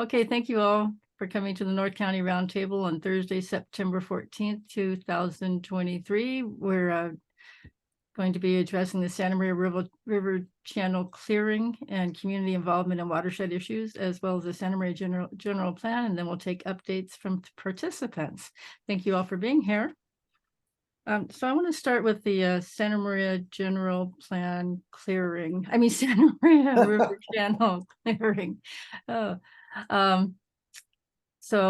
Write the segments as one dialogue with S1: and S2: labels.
S1: Okay, thank you all for coming to the North County Roundtable on Thursday, September 14th, 2023. We're going to be addressing the Santa Maria River Channel clearing and community involvement in watershed issues, as well as the Santa Maria General Plan, and then we'll take updates from participants. Thank you all for being here. So I want to start with the Santa Maria General Plan clearing. Santa Maria River Channel clearing. So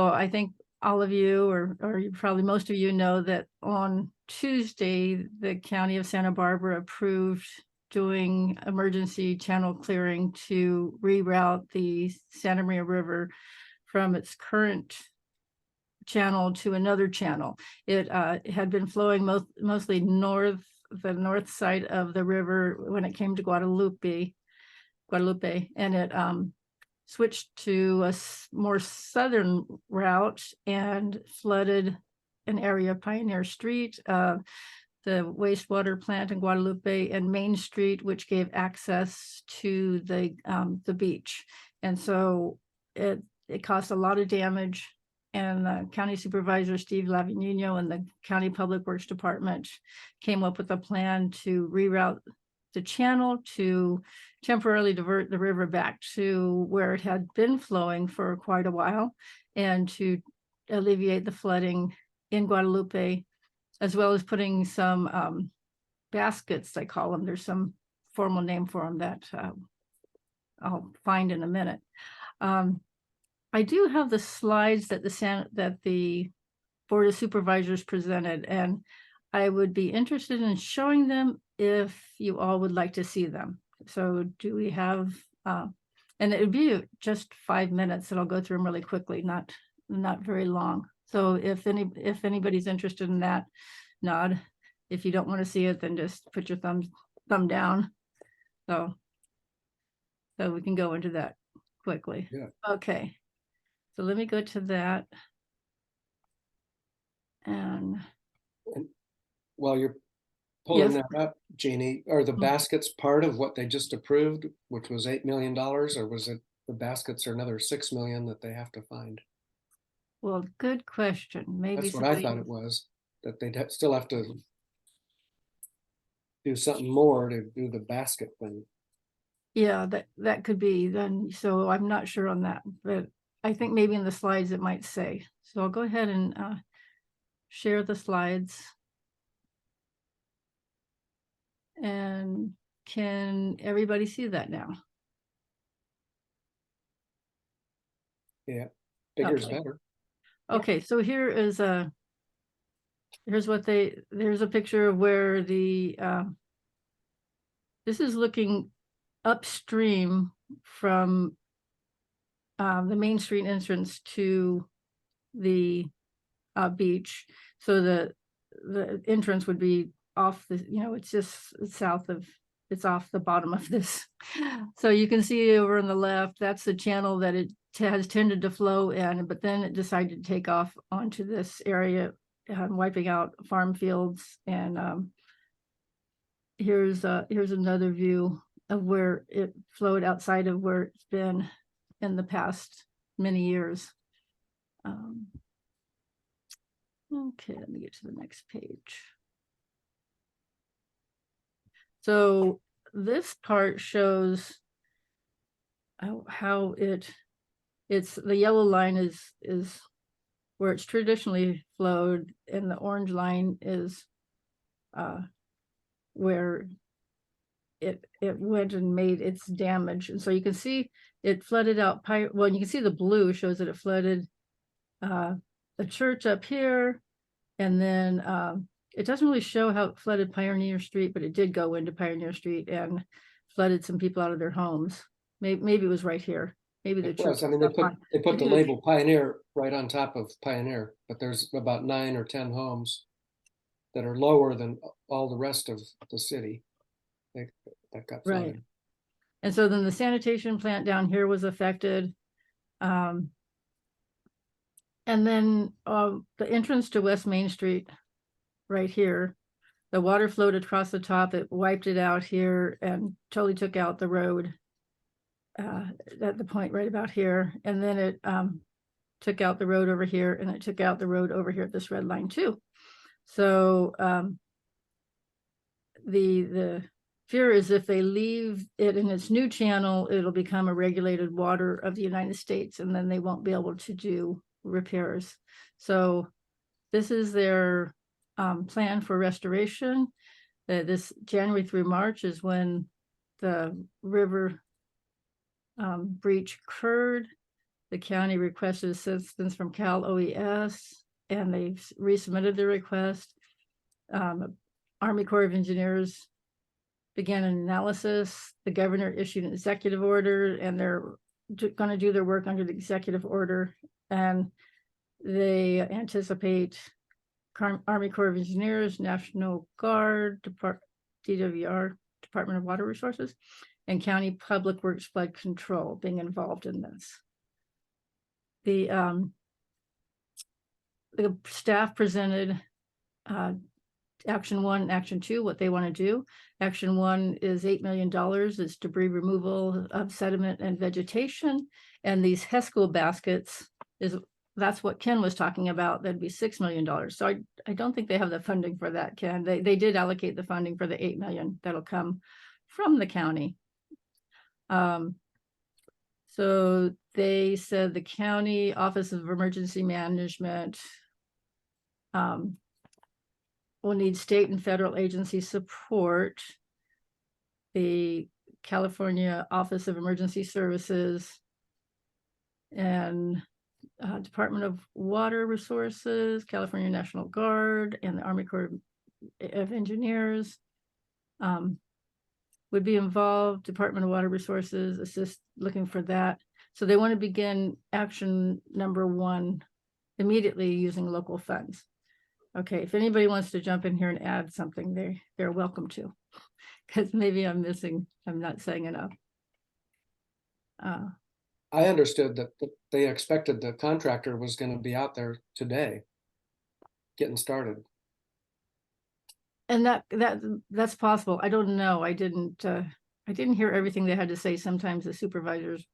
S1: I think all of you, or probably most of you, know that on Tuesday, the County of Santa Barbara approved doing emergency channel clearing to reroute the Santa Maria River from its current channel to another channel. It had been flowing mostly the north side of the river when it came to Guadalupe, and it switched to a more southern route and flooded an area of Pioneer Street, the wastewater plant in Guadalupe, and Main Street, which gave access to the beach. And so it caused a lot of damage. And County Supervisor Steve Lavignino and the County Public Works Department came up with a plan to reroute the channel to temporarily divert the river back to where it had been flowing for quite a while, and to alleviate the flooding in Guadalupe, as well as putting some baskets, they call them. There's some formal name for them that I'll find in a minute. I do have the slides that the Board of Supervisors presented, and I would be interested in showing them if you all would like to see them. So do we have, and it would be just 5 minutes, and I'll go through them really quickly, not very long. So if anybody's interested in that, nod. If you don't want to see it, then just put your thumb down. So we can go into that quickly.
S2: Yeah.
S1: Okay. So let me go to that. And
S2: while you're pulling
S1: yes.
S2: that up, Jeannie, are the baskets part of what they just approved, which was $8 million, or was it the baskets are another $6 million that they have to find?
S1: Well, good question. Maybe
S2: that's what I thought it was, that they'd still have to do something more to do the basket thing.
S1: Yeah, that could be then. So I'm not sure on that, but I think maybe in the slides it might say. So I'll go ahead and share the slides. And can everybody see that now?
S2: Yeah, bigger is better.
S1: Okay, so here is here's a picture of where the this is looking upstream from the Main Street entrance to the beach. So the entrance would be off the, it's off the bottom of this. So you can see over on the left, that's the channel that it has tended to flow in, but then it decided to take off onto this area, wiping out farm fields. And here's another view of where it flowed outside of where it's been in the past many years. Okay, let me get to the next page. So this part shows how it's the yellow line is where it's traditionally flowed, and the orange line is where it went and made its damage. And so you can see it flooded out. Well, you can see the blue shows that it flooded the church up here, and then it doesn't really show how it flooded Pioneer Street, but it did go into Pioneer Street and flooded some people out of their homes. Maybe it was right here. Maybe the church.
S2: I mean, they put the label Pioneer right on top of Pioneer, but there's about 9 or 10 homes that are lower than all the rest of the city that got flooded.
S1: Right. And so then the sanitation plant down here was affected. And then the entrance to West Main Street right here, the water flowed across the top. It wiped it out here and totally took out the road. at the point right about here, and then it took out the road over here, and it took out the road over here at this red line too. So the fear is if they leave it in its new channel, it'll become a regulated water of the United States, and then they won't be able to do repairs. So this is their plan for restoration. This January through March is when the river breach occurred. The county requested assistance from Cal OES, and they've resubmitted their request. Army Corps of Engineers began an analysis. The governor issued an executive order, and they're going to do their work under the executive order. And they anticipate Army Corps of Engineers, National Guard, DWR, Department of Water Resources, and County Public Works Flood Control being involved in this. The staff presented Action 1 and Action 2, what they want to do. Action 1 is $8 million. It's debris removal of sediment and vegetation. And these HESCO baskets that's what Ken was talking about. That'd be $6 million. So I don't think they have the funding for that, Ken. They did allocate the funding for the $8 million that'll come from the county. So they said the county Office of Emergency Management will need state and federal agency support. The California Office of Emergency Services and Department of Water Resources, California National Guard, and the Army Corps of Engineers would be involved. Department of Water Resources assist looking for that. So they want to begin action number 1 immediately using local funds. Okay, if anybody wants to jump in here and add something, they're welcome to, because maybe I'm not saying enough.
S2: I understood that they expected the contractor was going to be out there today, getting started.
S1: And that's possible. I don't know. I didn't hear everything they had to say. Sometimes the supervisors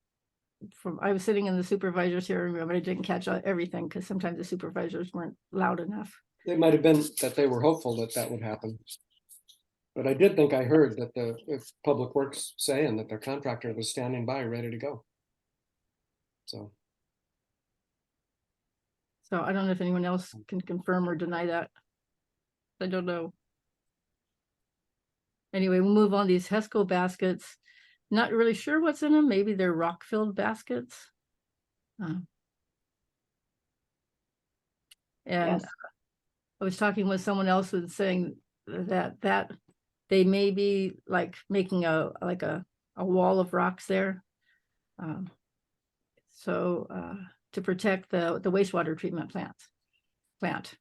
S1: I was sitting in the supervisor's hearing room, and I didn't catch everything because sometimes the supervisors weren't loud enough.
S2: It might have been that they were hopeful that would happen. But I did think I heard that if Public Works saying that their contractor was standing by ready to go. So
S1: I don't know if anyone else can confirm or deny that. I don't know. Anyway, we'll move on. These HESCO baskets, not really sure what's in them. Maybe they're rock-filled baskets. And yes. I was talking with someone else who was saying that they may be like making a wall of rocks there. To protect the wastewater treatment plant.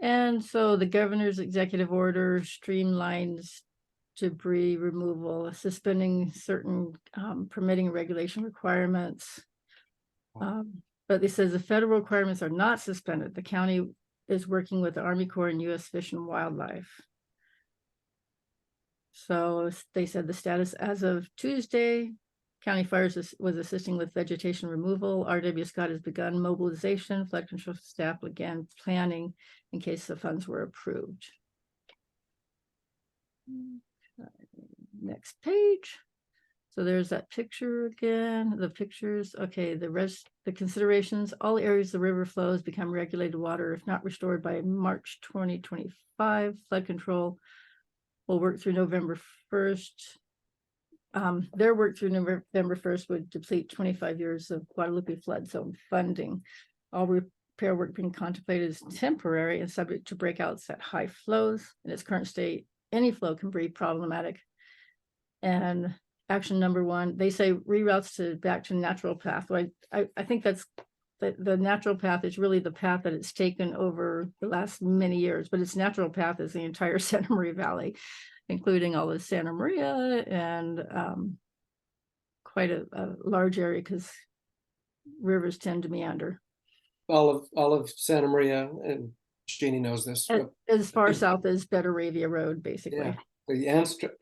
S1: And so the governor's executive order streamlines debris removal, suspending certain permitting and regulation requirements. But it says the federal requirements are not suspended. The county is working with the Army Corps and U.S. Fish and Wildlife. So they said the status as of Tuesday, County Fires was assisting with vegetation removal. R.W. Scott has begun mobilization. Flood control staff began planning in case the funds were approved. Next page. So there's that picture again, the pictures. Okay, the considerations, all areas of the river flows become regulated water if not restored by March 2025. Flood control will work through November 1st. Their work through November 1st would deplete 25 years of Guadalupe flood zone funding. All repair work being contemplated is temporary and subject to breakouts at high flows. In its current state, any flow can be problematic. And action number 1, they say reroutes back to natural path. Well, I think that's the natural path is really the path that it's taken over the last many years, but its natural path is the entire Santa Maria Valley, including all of Santa Maria and quite a large area because rivers tend to meander.
S2: All of Santa Maria, and Jeannie knows this.
S1: As far south as Betaravia Road, basically.
S2: Yeah, the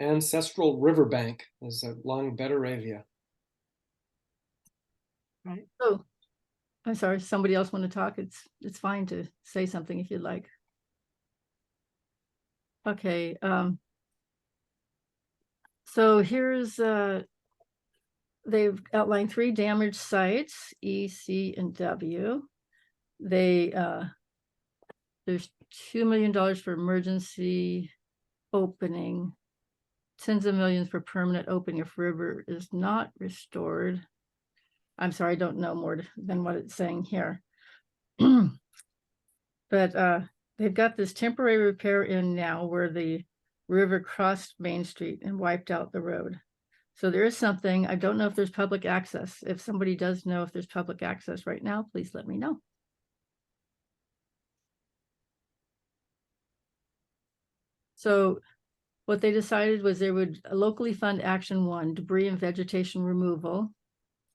S2: ancestral riverbank is along Betaravia.
S3: Right.
S1: Oh, I'm sorry, somebody else want to talk? It's fine to say something if you'd like. Okay, so here's, they've outlined 3 damaged sites, E, C, and W. They, there's $2 million for emergency opening, tens of millions for permanent opening if river is not restored. I'm sorry, I don't know more than what it's saying here. But they've got this temporary repair in now where the river crossed Main Street and wiped out the road. So there is something. I don't know if there's public access. If somebody does know if there's public access right now, please let me know. So what they decided was they would locally fund Action 1, debris and vegetation removal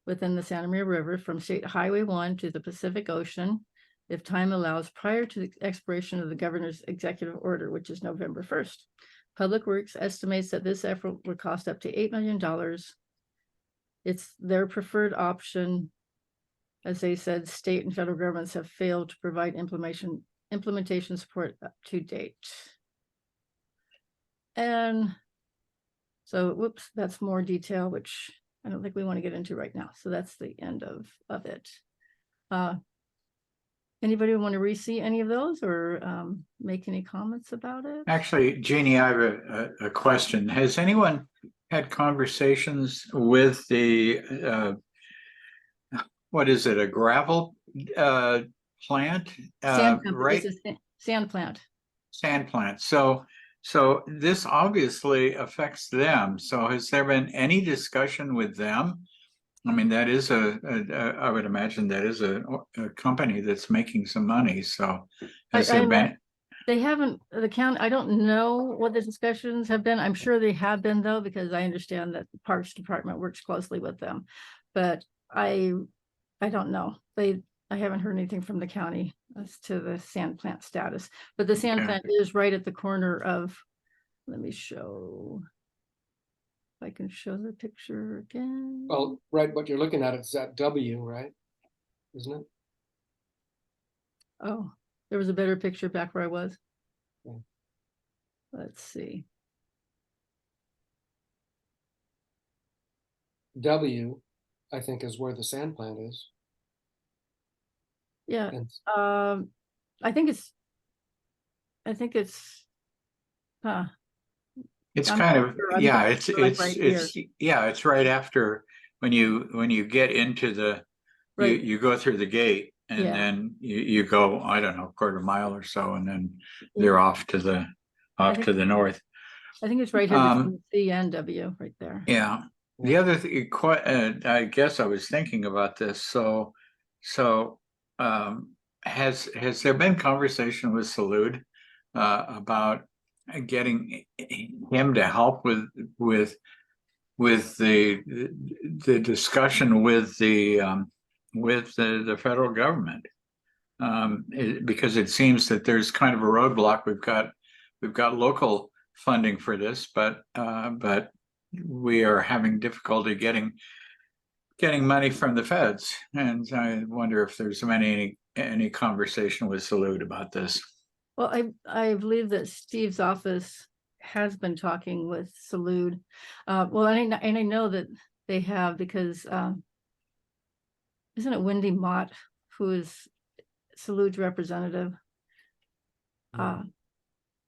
S1: within the Santa Maria River from State Highway 1 to the Pacific Ocean, if time allows, prior to the expiration of the governor's executive order, which is November 1st. Public Works estimates that this effort would cost up to $8 million. It's their preferred option. As they said, state and federal governments have failed to provide implementation support up to date. And so, whoops, that's more detail, which I don't think we want to get into right now. So that's the end of it. Anybody want to re-see any of those or make any comments about it?
S4: Actually, Jeannie, I have a question. Has anyone had conversations with the, what is it, a gravel plant?
S1: Sand company,
S4: Right?
S1: it's a sand plant.
S4: Sand plant. So this obviously affects them. So has there been any discussion with them? I mean, that is I would imagine that is a company that's making some money. So has there been?
S1: They haven't, the county, I don't know what the discussions have been. I'm sure they have been though, because I understand that the Parks Department works closely with them. But I don't know. I haven't heard anything from the county as to the sand plant status. But the sand plant is right at the corner of, let me show. If I can show the picture again.
S2: Well, right, what you're looking at is that W, right? Isn't it?
S1: Oh, there was a better picture back where I was.
S2: Yeah.
S1: Let's see.
S2: W, I think, is where the sand plant is.
S1: Yeah.
S2: And
S1: I think it's
S4: It's
S1: I'm
S4: kind
S1: not
S4: of,
S1: sure. I'm
S4: yeah,
S1: thinking
S4: it's
S1: like right
S4: yeah, it's right after when you get into the
S1: Right.
S4: you go through the gate and
S1: Yeah.
S4: then you go, I don't know, quarter mile or so, and then
S1: Yeah.
S4: they're off to the north.
S1: I think it's right here between C and W right there.
S4: Yeah. The other thing, I guess I was thinking about this. So has there been conversation with Salud about getting him to help with the discussion with the federal government? Because it seems that there's kind of a roadblock. We've got local funding for this, but we are having difficulty getting money from the feds, and I wonder if there's any conversation with Salud about this.
S1: Well, I believe that Steve's office has been talking with Salud. Well, and I know that they have, because isn't it Wendy Mott who is Salud's representative?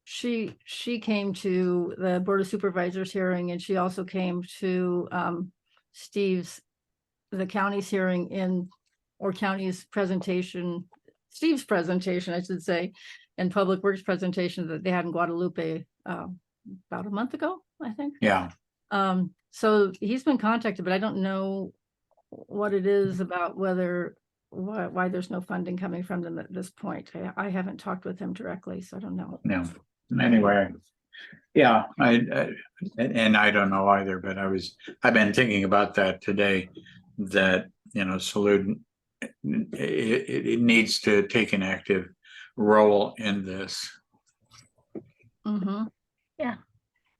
S1: She came to the Board of Supervisors hearing, and she also came to the county's hearing county's presentation, Steve's presentation, I should say, and Public Works presentation that they had in Guadalupe about a month ago, I think.
S4: Yeah.
S1: So he's been contacted, but I don't know what it is about why there's no funding coming from them at this point. I haven't talked with him directly, so I don't know.
S4: No. Anyway, yeah, and I don't know either, but I've been thinking about that today, that, Salud, it needs to take an active role in this.
S1: Mm-hmm.
S3: Yeah.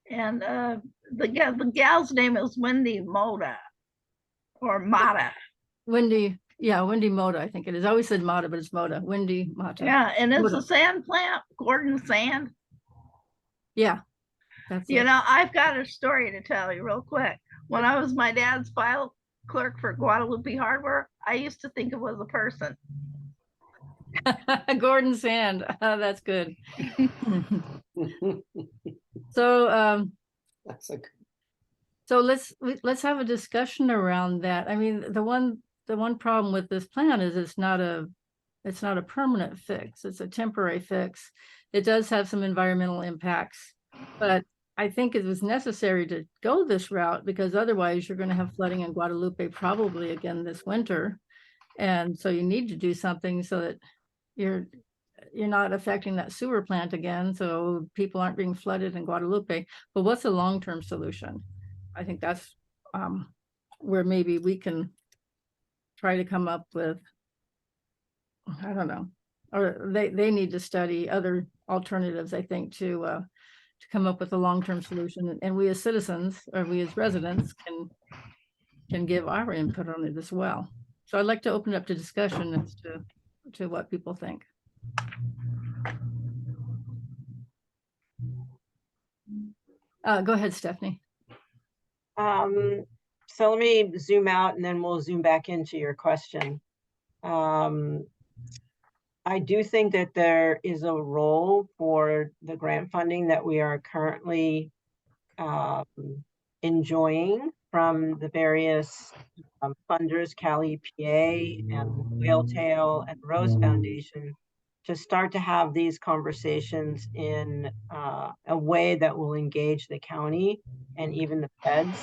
S3: And the gal's name is Wendy Mota or Mata.
S1: Wendy, yeah, Wendy Mota, I think it is. I always said Mata, but it's Mota, Wendy Mata.
S3: Yeah, and it's
S1: Mota.
S3: a sand plant, Gordon Sand.
S1: Yeah, that's
S3: You
S1: it.
S3: know, I've got a story to tell you real quick. When I was my dad's file clerk for Guadalupe Hardware, I used to think it was a person.
S1: Gordon Sand, that's good. So,
S2: That's like,
S1: so let's have a discussion around that. I mean, the one problem with this plan is it's not a permanent fix. It's a temporary fix. It does have some environmental impacts, but I think it was necessary to go this route because otherwise you're going to have flooding in Guadalupe probably again this winter. And so you need to do something so that you're not affecting that sewer plant again, so people aren't being flooded in Guadalupe. But what's a long-term solution? I think that's where maybe we can try to come up with, I don't know, or they need to study other alternatives, I think, to come up with a long-term solution. And we as citizens, or we as residents, can give our input on it as well. So I'd like to open it up to discussion as to what people think. Go ahead, Stephanie.
S5: So let me zoom out and then we'll zoom back into your question. I do think that there is a role for the grant funding that we are currently enjoying from the various funders, Cal EPA and Whaletail and Rose Foundation, to start to have these conversations in a way that will engage the county and even the feds.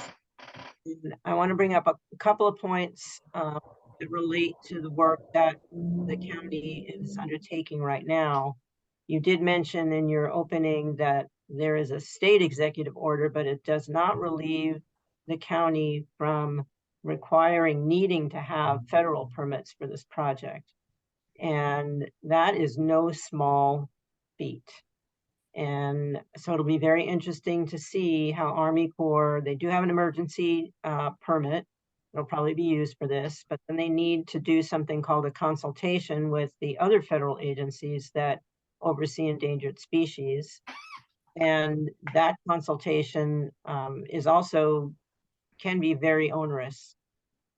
S5: And I want to bring up a couple of points that relate to the work that the county is undertaking right now. You did mention in your opening that there is a state executive order, but it does not relieve the county from needing to have federal permits for this project. And that is no small feat. And so it'll be very interesting to see how Army Corps, they do have an emergency permit. It'll probably be used for this, but then they need to do something called a consultation with the other federal agencies that oversee endangered species. And that consultation is also can be very onerous.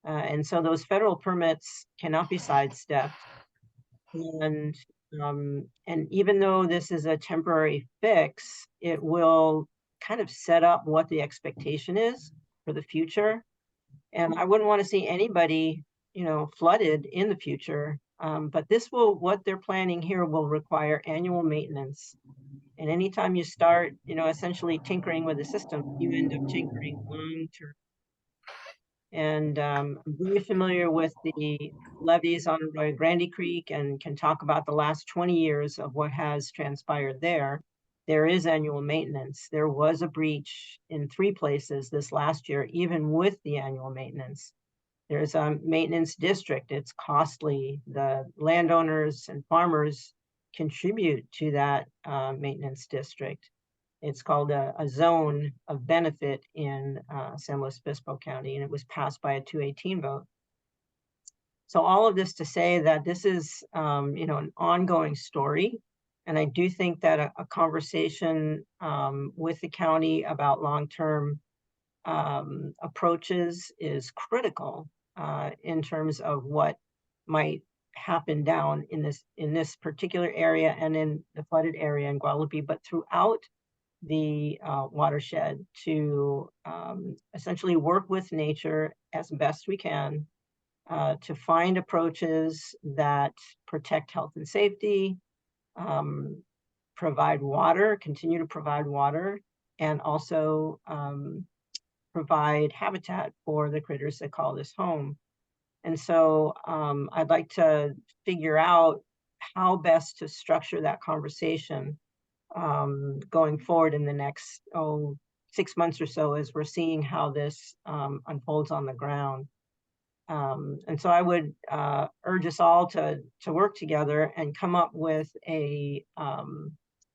S5: And so those federal permits cannot be sidestepped. And even though this is a temporary fix, it will kind of set up what the expectation is for the future. And I wouldn't want to see anybody, flooded in the future. But what they're planning here will require annual maintenance. And anytime you start, essentially tinkering with the system, you end up tinkering long-term. And I'm very familiar with the levees on Rio Grande Creek and can talk about the last 20 years of what has transpired there. There is annual maintenance. There was a breach in 3 places this last year, even with the annual maintenance. There's a maintenance district. It's costly. The landowners and farmers contribute to that maintenance district. It's called a zone of benefit in San Luis Obispo County, and it was passed by a 218 vote. So all of this to say that this is, an ongoing story. And I do think that a conversation with the county about long-term approaches is critical in terms of what might happen down in this particular area and in the flooded area in Guadalupe, but throughout the watershed, to essentially work with nature as best we can to find approaches that protect health and safety, provide water, continue to provide water, and also provide habitat for the critters that call this home. And so I'd like to figure out how best to structure that conversation going forward in the next 6 months or so, as we're seeing how this unfolds on the ground. And so I would urge us all to work together and come up with a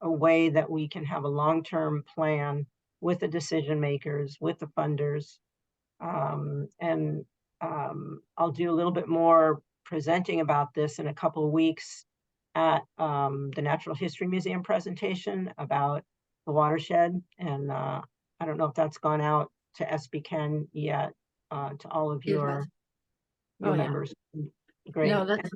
S5: way that we can have a long-term plan with the decision makers, with the funders, and I'll do a little bit more presenting about this in a couple of weeks at the Natural History Museum presentation about the watershed. And I don't know if that's gone out to SBCAN yet, to all of
S1: It has.
S5: your
S1: Oh, yeah.
S5: members. Great.
S1: No, that's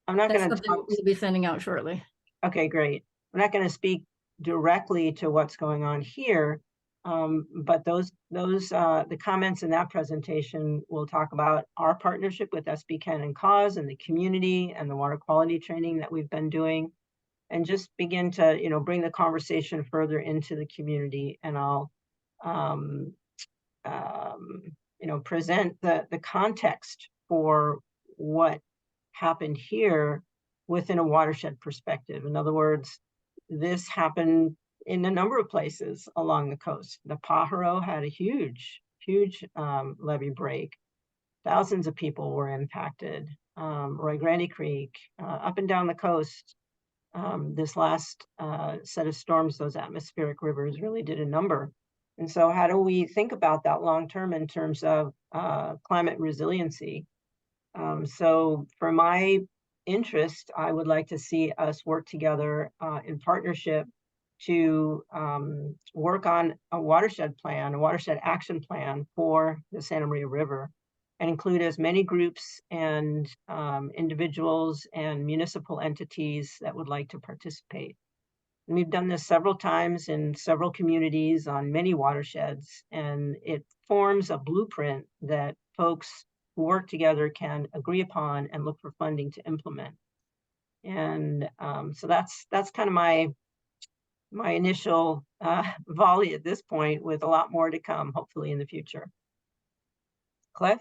S5: I'm not going to
S1: something we'll be sending out shortly.
S5: Okay, great. I'm not going to speak directly to what's going on here, but the comments in that presentation will talk about our partnership with SBCAN and Cause and the community and the water quality training that we've been doing, and just begin to, bring the conversation further into the community. And I'll, present the context for what happened here within a watershed perspective. In other words, this happened in a number of places along the coast. The Pajaro had a huge levee break. Thousands of people were impacted. Roy Grande Creek, up and down the coast. This last set of storms, those atmospheric rivers really did a number. And so how do we think about that long-term in terms of climate resiliency? So for my interest, I would like to see us work together in partnership to work on a watershed plan, a watershed action plan for the Santa Maria River, and include as many groups and individuals and municipal entities that would like to participate. And we've done this several times in several communities on many watersheds, and it forms a blueprint that folks who work together can agree upon and look for funding to implement. And so that's kind of my initial volley at this point, with a lot more to come, hopefully in the future. Cliff?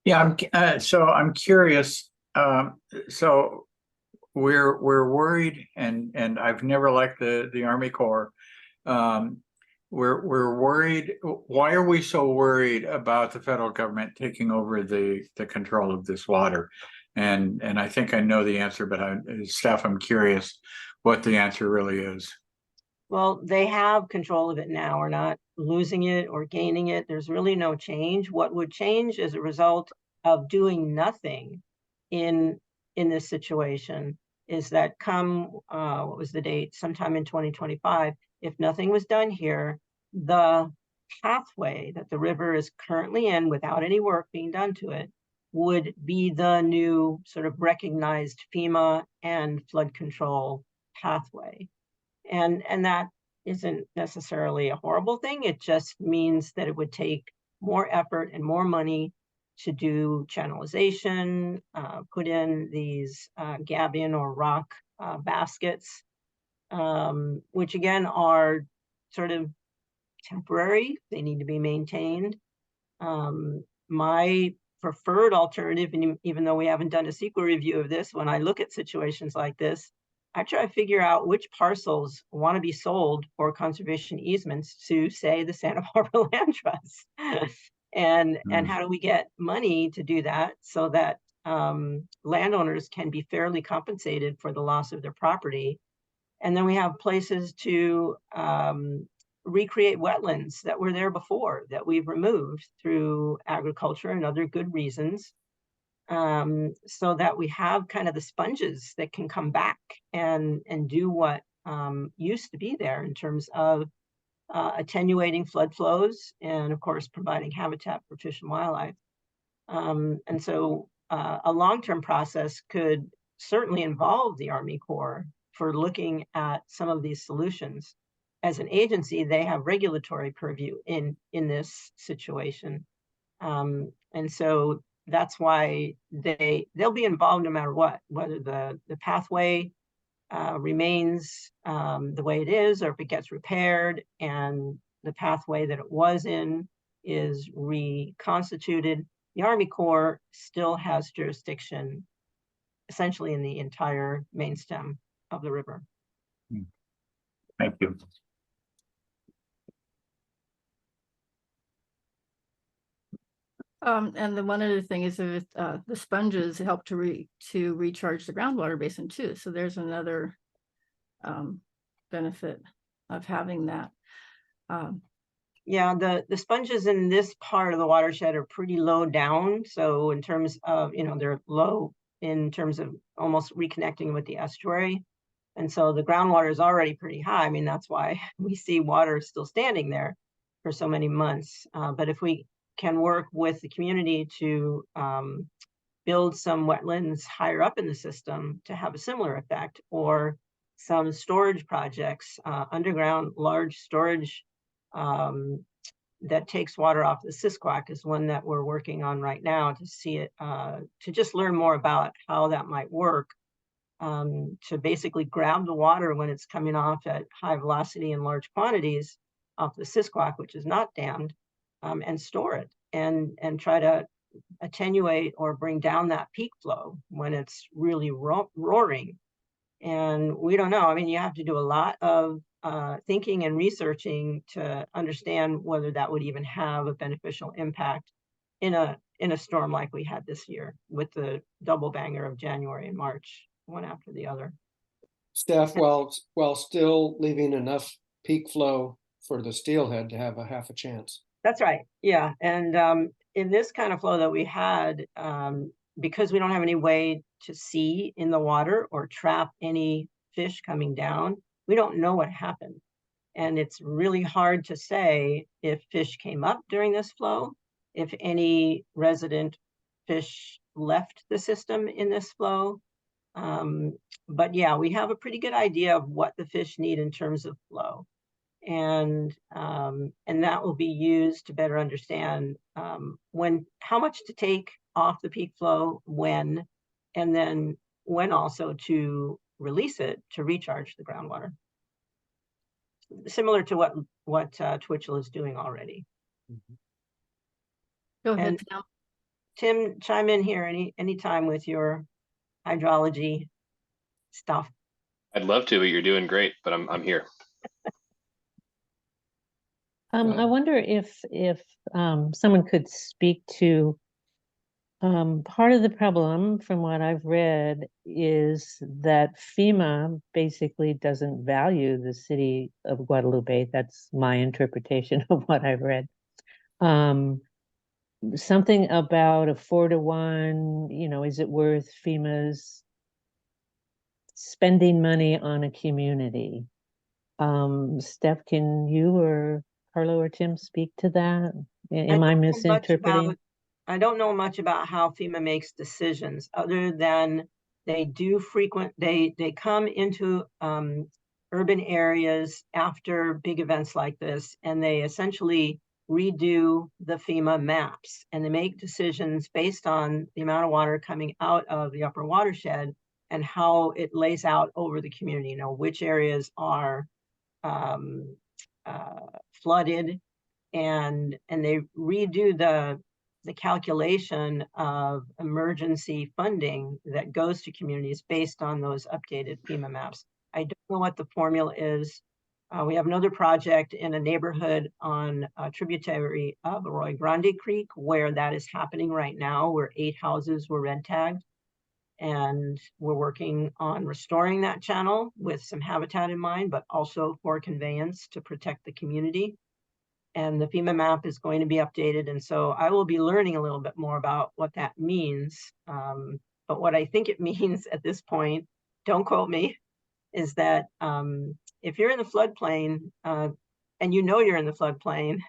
S4: Yeah, I'm curious. So we're worried, and I've never liked the Army Corps. We're worried. Why are we so worried about the federal government taking over the control of this water? And I think I know the answer, but Steph, I'm curious what the answer really is.
S5: Well, they have control of it now. We're not losing it or gaining it. There's really no change. What would change as a result of doing nothing in this situation is that come, what was the date? Sometime in 2025, if nothing was done here, the pathway that the river is currently in without any work being done to it would be the new sort of recognized FEMA and flood control pathway. And that isn't necessarily a horrible thing. It just means that it would take more effort and more money to do channelization, put in these gabion or rock baskets, which again are sort of temporary. They need to be maintained. My preferred alternative, and even though we haven't done a CEQA review of this, when I look at situations like this, I try to figure out which parcels want to be sold for conservation easements to, say, the Santa Barbara Land Trust. And how do we get money to do that so that landowners can be fairly compensated for the loss of their property? And then we have places to recreate wetlands that were there before, that we've removed through agriculture and other good reasons, so that we have kind of the sponges that can come back and do what used to be there in terms of attenuating flood flows and, of course, providing habitat for fish and wildlife. And so a long-term process could certainly involve the Army Corps for looking at some of these solutions. As an agency, they have regulatory purview in this situation. And so that's why they'll be involved no matter what, whether the pathway remains the way it is, or if it gets repaired and the pathway that it was in is reconstituted. The Army Corps still has jurisdiction essentially in the entire main stem of the river.
S4: Thank you.
S1: And the one other thing is that the sponges help to recharge the groundwater basin too. So there's another benefit of having that.
S5: Yeah, the sponges in this part of the watershed are pretty low down. So in terms of, they're low in terms of almost reconnecting with the estuary. And so the groundwater is already pretty high. I mean, that's why we see water still standing there for so many months. But if we can work with the community to build some wetlands higher up in the system to have a similar effect, or some storage projects, underground large storage that takes water off the Sisquoc is one that we're working on right now to see it, to just learn more about how that might work, to basically grab the water when it's coming off at high velocity and large quantities off the Sisquoc, which is not dammed, and store it and try to attenuate or bring down that peak flow when it's really roaring. And we don't know. I mean, you have to do a lot of thinking and researching to understand whether that would even have a beneficial impact in a storm like we had this year with the double banger of January and March, one after the other.
S2: Staff, while still leaving enough peak flow for the steelhead to have a half a chance.
S5: That's right. Yeah. And in this kind of flow that we had, because we don't have any way to see in the water or trap any fish coming down, we don't know what happened. And it's really hard to say if fish came up during this flow, if any resident fish left the system in this flow. But yeah, we have a pretty good idea of what the fish need in terms of flow. And that will be used to better understand how much to take off the peak flow, when, and then when also to release it to recharge the groundwater. Similar to what Twitchell is doing already.
S1: Go ahead,
S5: And
S1: Tim.
S5: Tim, chime in here anytime with your hydrology stuff.
S6: I'd love to, but you're doing great, but I'm here.
S7: I wonder if someone could speak to part of the problem, from what I've read, is that FEMA basically doesn't value the city of Guadalupe. That's my interpretation of what I've read. Something about a 4-to-1, is it worth FEMA's spending money on a community? Steph, can you or Carlo or Tim speak to that? Am I misinterpreting?
S5: I don't know much about how FEMA makes decisions, other than they come into urban areas after big events like this, and they essentially redo the FEMA maps, and they make decisions based on the amount of water coming out of the upper watershed and how it lays out over the community, which areas are flooded, and they redo the calculation of emergency funding that goes to communities based on those updated FEMA maps. I don't know what the formula is. We have another project in a neighborhood on a tributary of Arroyo Grande Creek where that is happening right now, where 8 houses were red tagged. And we're working on restoring that channel with some habitat in mind, but also for conveyance to protect the community. And the FEMA map is going to be updated. And so I will be learning a little bit more about what that means. But what I think it means at this point, don't quote me, is that if you're in the floodplain and you're in the floodplain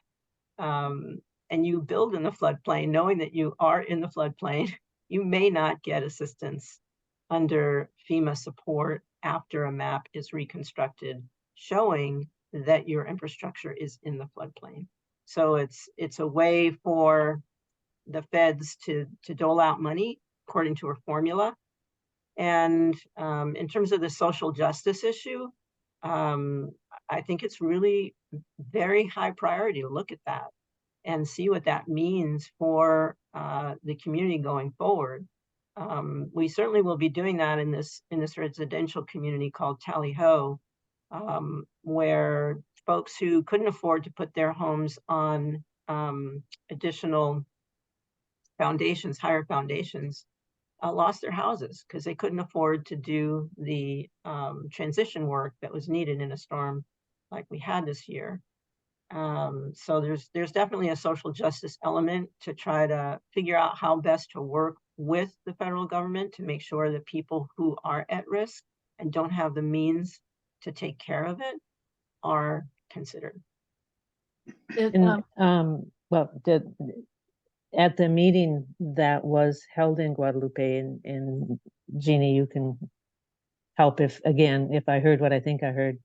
S5: and you build in the floodplain, knowing that you are in the floodplain, you may not get assistance under FEMA support after a map is reconstructed, showing that your infrastructure is in the floodplain. So it's a way for the feds to dole out money according to a formula. And in terms of the social justice issue, I think it's really very high priority to look at that and see what that means for the community going forward. We certainly will be doing that in this residential community called Tally Ho, where folks who couldn't afford to put their homes on additional foundations, higher foundations, lost their houses because they couldn't afford to do the transition work that was needed in a storm like we had this year. So there's definitely a social justice element to try to figure out how best to work with the federal government to make sure that people who are at risk and don't have the means to take care of it are considered.
S1: It,
S7: And well, at the meeting that was held in Guadalupe, and Jeannie, you can help if I heard what I think I heard,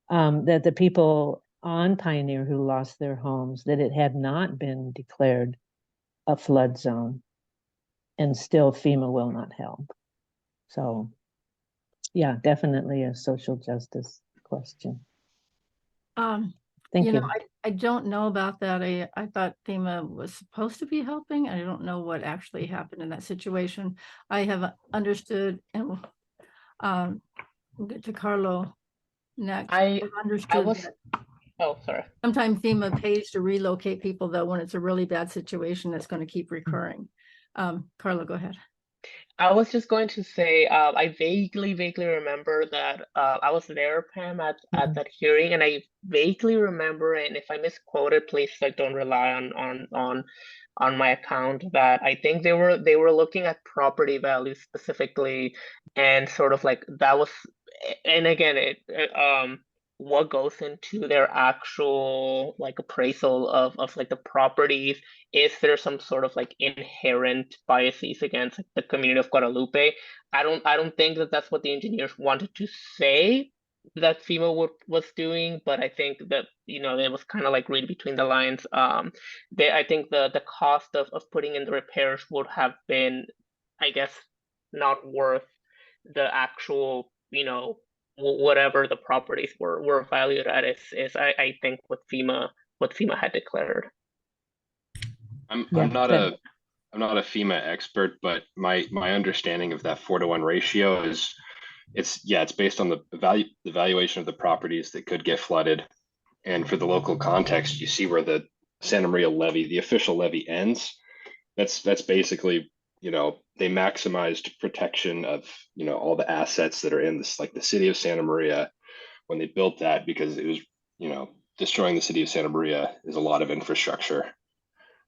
S7: that the people on Pioneer who lost their homes, that it had not been declared a flood zone, and still FEMA will not help. So yeah, definitely a social justice question. Thank
S1: you
S7: you.
S1: know, I don't know about that. I thought FEMA was supposed to be helping. I don't know what actually happened in that situation. I have understood, and we'll get to Carlo next.
S8: I
S1: I've understood
S8: was,
S1: that
S8: oh, sorry.
S1: sometimes FEMA pays to relocate people, though, when it's a really bad situation that's going to keep recurring. Carlo, go ahead.
S8: I was just going to say, I vaguely remember that I was there, Pam, at that hearing, and I vaguely remember, and if I misquoted, please like don't rely on my account, that I think they were looking at property values specifically, and sort of like that was, and again, what goes into their actual like appraisal of like the properties. Is there some sort of like inherent biases against like, the community of Guadalupe? I don't think that that's what the engineers wanted to say that FEMA was doing, but I think that it was kind of like read between the lines. I think the cost of putting in the repairs would have been, I guess, not worth the actual whatever the properties were valued at. Is I think what FEMA had declared.
S6: I'm
S7: Yeah,
S6: not
S7: good.
S6: I'm not a FEMA expert, but my understanding of that 4-to-1 ratio is it's based on the valuation of the properties that could get flooded. And for the local context, you see where the Santa Maria levy, the official levy, ends. That's basically, they maximized protection of, all the assets that are in this, like the city of Santa Maria when they built that, because it was, destroying the city of Santa Maria is a lot of infrastructure.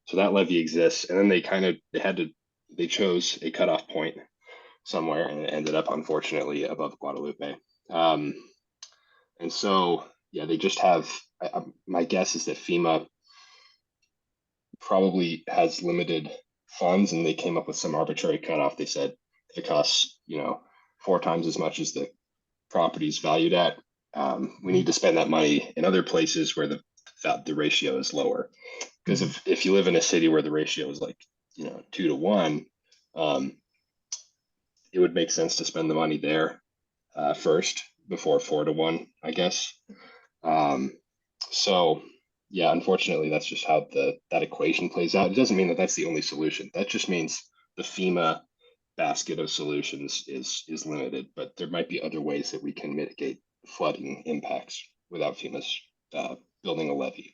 S6: So that levy exists, and then they chose a cutoff point somewhere, and it ended up unfortunately above Guadalupe. And so, yeah, they just have. My guess is that FEMA probably has limited funds, and they came up with some arbitrary cutoff. They said if it costs, 4 times as much as the property's valued at, we need to spend that money in other places where the ratio is lower. Because if you live in a city where the ratio is like 2-to-1, it would make sense to spend the money there first before 4-to-1, I guess. So yeah, unfortunately, that's just how that equation plays out. It doesn't mean that that's the only solution. That just means the FEMA basket of solutions is limited, but there might be other ways that we can mitigate flooding impacts without FEMA's building a levee.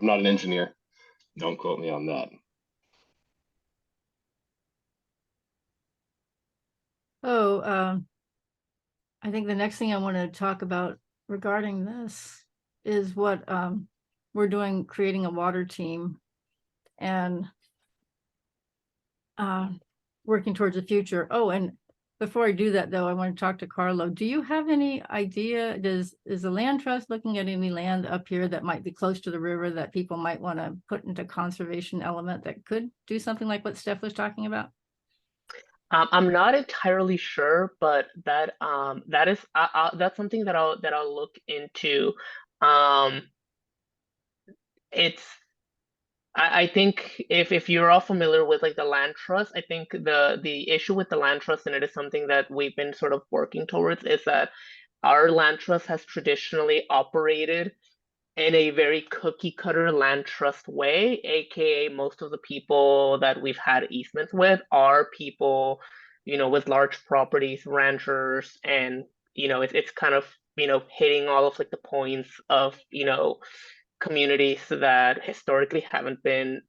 S6: I'm not an engineer. Don't quote me on that.
S1: Oh, I think the next thing I want to talk about regarding this is what we're doing, creating a water team and working towards the future. Oh, and before I do that, though, I want to talk to Carlo. Do you have any idea, is the land trust looking at any land up here that might be close to the river that people might want to put into conservation element that could do something like what Steph was talking about?
S8: I'm not entirely sure, but that is that's something that I'll look into. It's I think if you're all familiar with like the land trust, I think the issue with the land trust, and it is something that we've been sort of working towards, is that our land trust has traditionally operated in a very cookie cutter land trust way, aka most of the people that we've had easements with are people, with large properties, ranchers, and it's kind of hitting all of like the points of communities that historically haven't been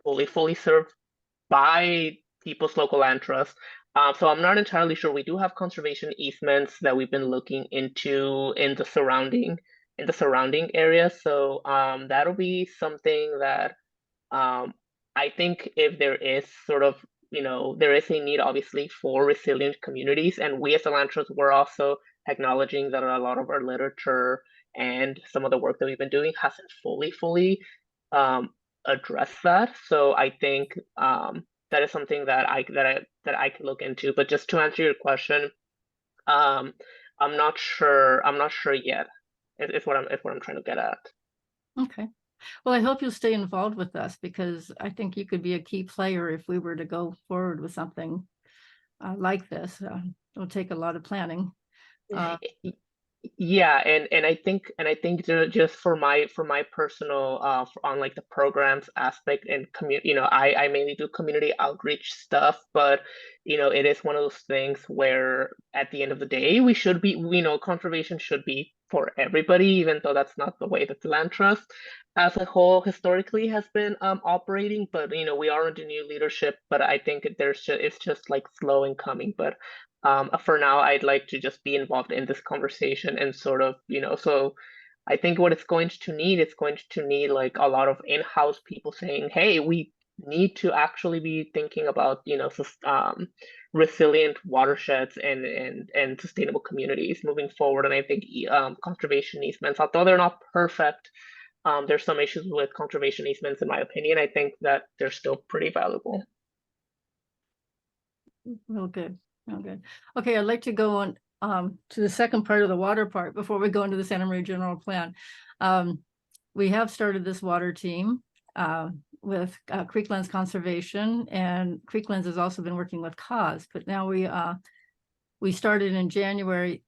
S8: fully served by people's local land trust. So I'm not entirely sure. We do have conservation easements that we've been looking into in the surrounding in the surrounding area. So that'll be something that I think if there is sort of, there is a need obviously for resilient communities, and we as Elantros, we're also acknowledging that a lot of our literature and some of the work that we've been doing hasn't fully addressed that. So I think that is something that I could look into. But just to answer your question, I'm not sure yet. Is what I'm trying to get at.
S1: Okay. Well, I hope you'll stay involved with us, because I think you could be a key player if we were to go forward with something like this. It'll take a lot of planning.
S8: Yeah, and I think just for my personal on like the programs aspect and community, I mainly do community outreach stuff, but it is one of those things where at the end of the day we should be, conservation should be for everybody, even though that's not the way that the land trust as a whole historically has been operating. But we are under new leadership, but I think it's just like slow in coming. But for now, I'd like to just be involved in this conversation and sort of, so I think what it's going to need like a lot of in-house people saying, hey, we need to actually be thinking about, resilient watersheds and sustainable communities moving forward. And I think conservation easements, although they're not perfect, there's some issues with conservation easements, in my opinion. I think that they're still pretty valuable.
S1: Real good. Real good. Okay, I'd like to go on to the second part of the water part before we go into the Santa Maria General Plan. We have started this water team with Creeklands Conservation, and Creeklands has also been working with CAUSE, but now we started in January.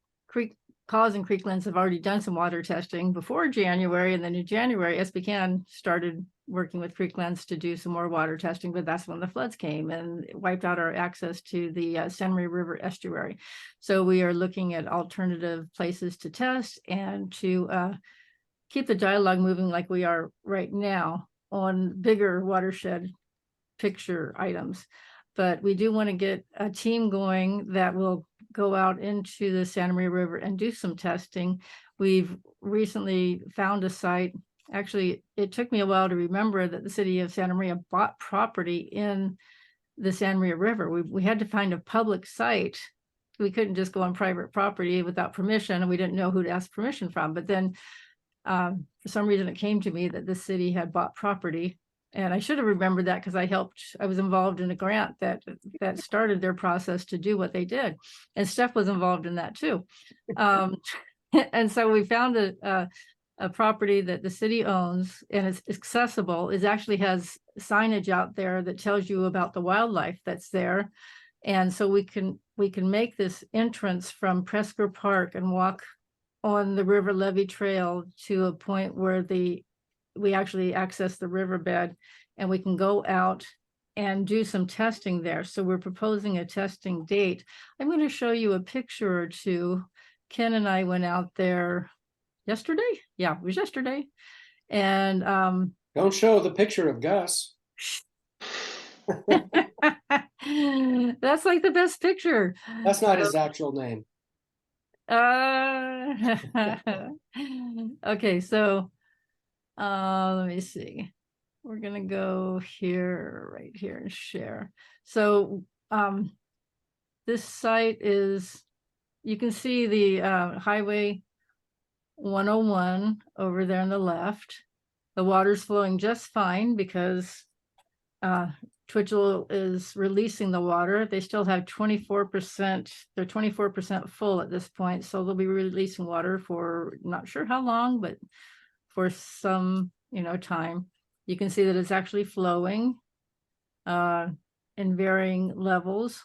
S1: CAUSE and Creeklands have already done some water testing before January, and then in January, SBCAN started working with Creeklands to do some more water testing, but that's when the floods came and wiped out our access to the Santa Maria River estuary. So we are looking at alternative places to test and to keep the dialogue moving like we are right now on bigger watershed picture items. But we do want to get a team going that will go out into the Santa Maria River and do some testing. We've recently found a site. Actually, it took me a while to remember that the city of Santa Maria bought property in the Santa Maria River. We had to find a public site. We couldn't just go on private property without permission, and we didn't know who to ask permission from. But then for some reason, it came to me that the city had bought property. And I should have remembered that, because I was involved in a grant that started their process to do what they did. And Steph was involved in that too. And so we found a property that the city owns, and it's accessible. It actually has signage out there that tells you about the wildlife that's there. And so we can make this entrance from Presker Park and walk on the River Levee Trail to a point where we actually access the riverbed, and we can go out and do some testing there. So we're proposing a testing date. I'm going to show you a picture or two. Ken and I went out there yesterday. Yeah, it was yesterday. And
S2: don't show the picture of Gus.
S1: That's like the best picture.
S2: That's not his actual name.
S1: Okay, so let me see. We're gonna go here, right here, and share. So this site is, you can see the Highway 101 over there on the left. The water's flowing just fine because Twitchell is releasing the water. They still have 24%. They're 24% full at this point, so they'll be releasing water for not sure how long, but for some time. You can see that it's actually flowing in varying levels.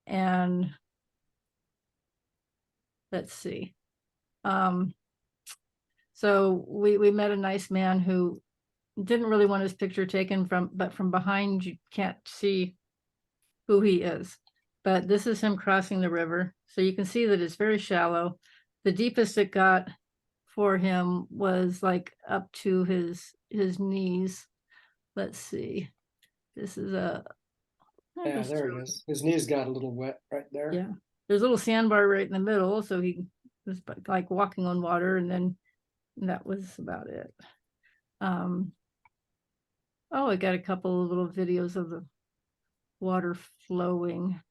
S1: And let's see. So we met a nice man who didn't really want his picture taken but from behind you can't see who he is. But this is him crossing the river. So you can see that it's very shallow. The deepest it got for him was like up to his knees. Let's see. This is
S2: yeah, there he is. His knees got a little wet right there.
S1: Yeah, there's a little sandbar right in the middle, so he was like walking on water, and then that was about it. Oh, I got a couple of little videos of the water flowing.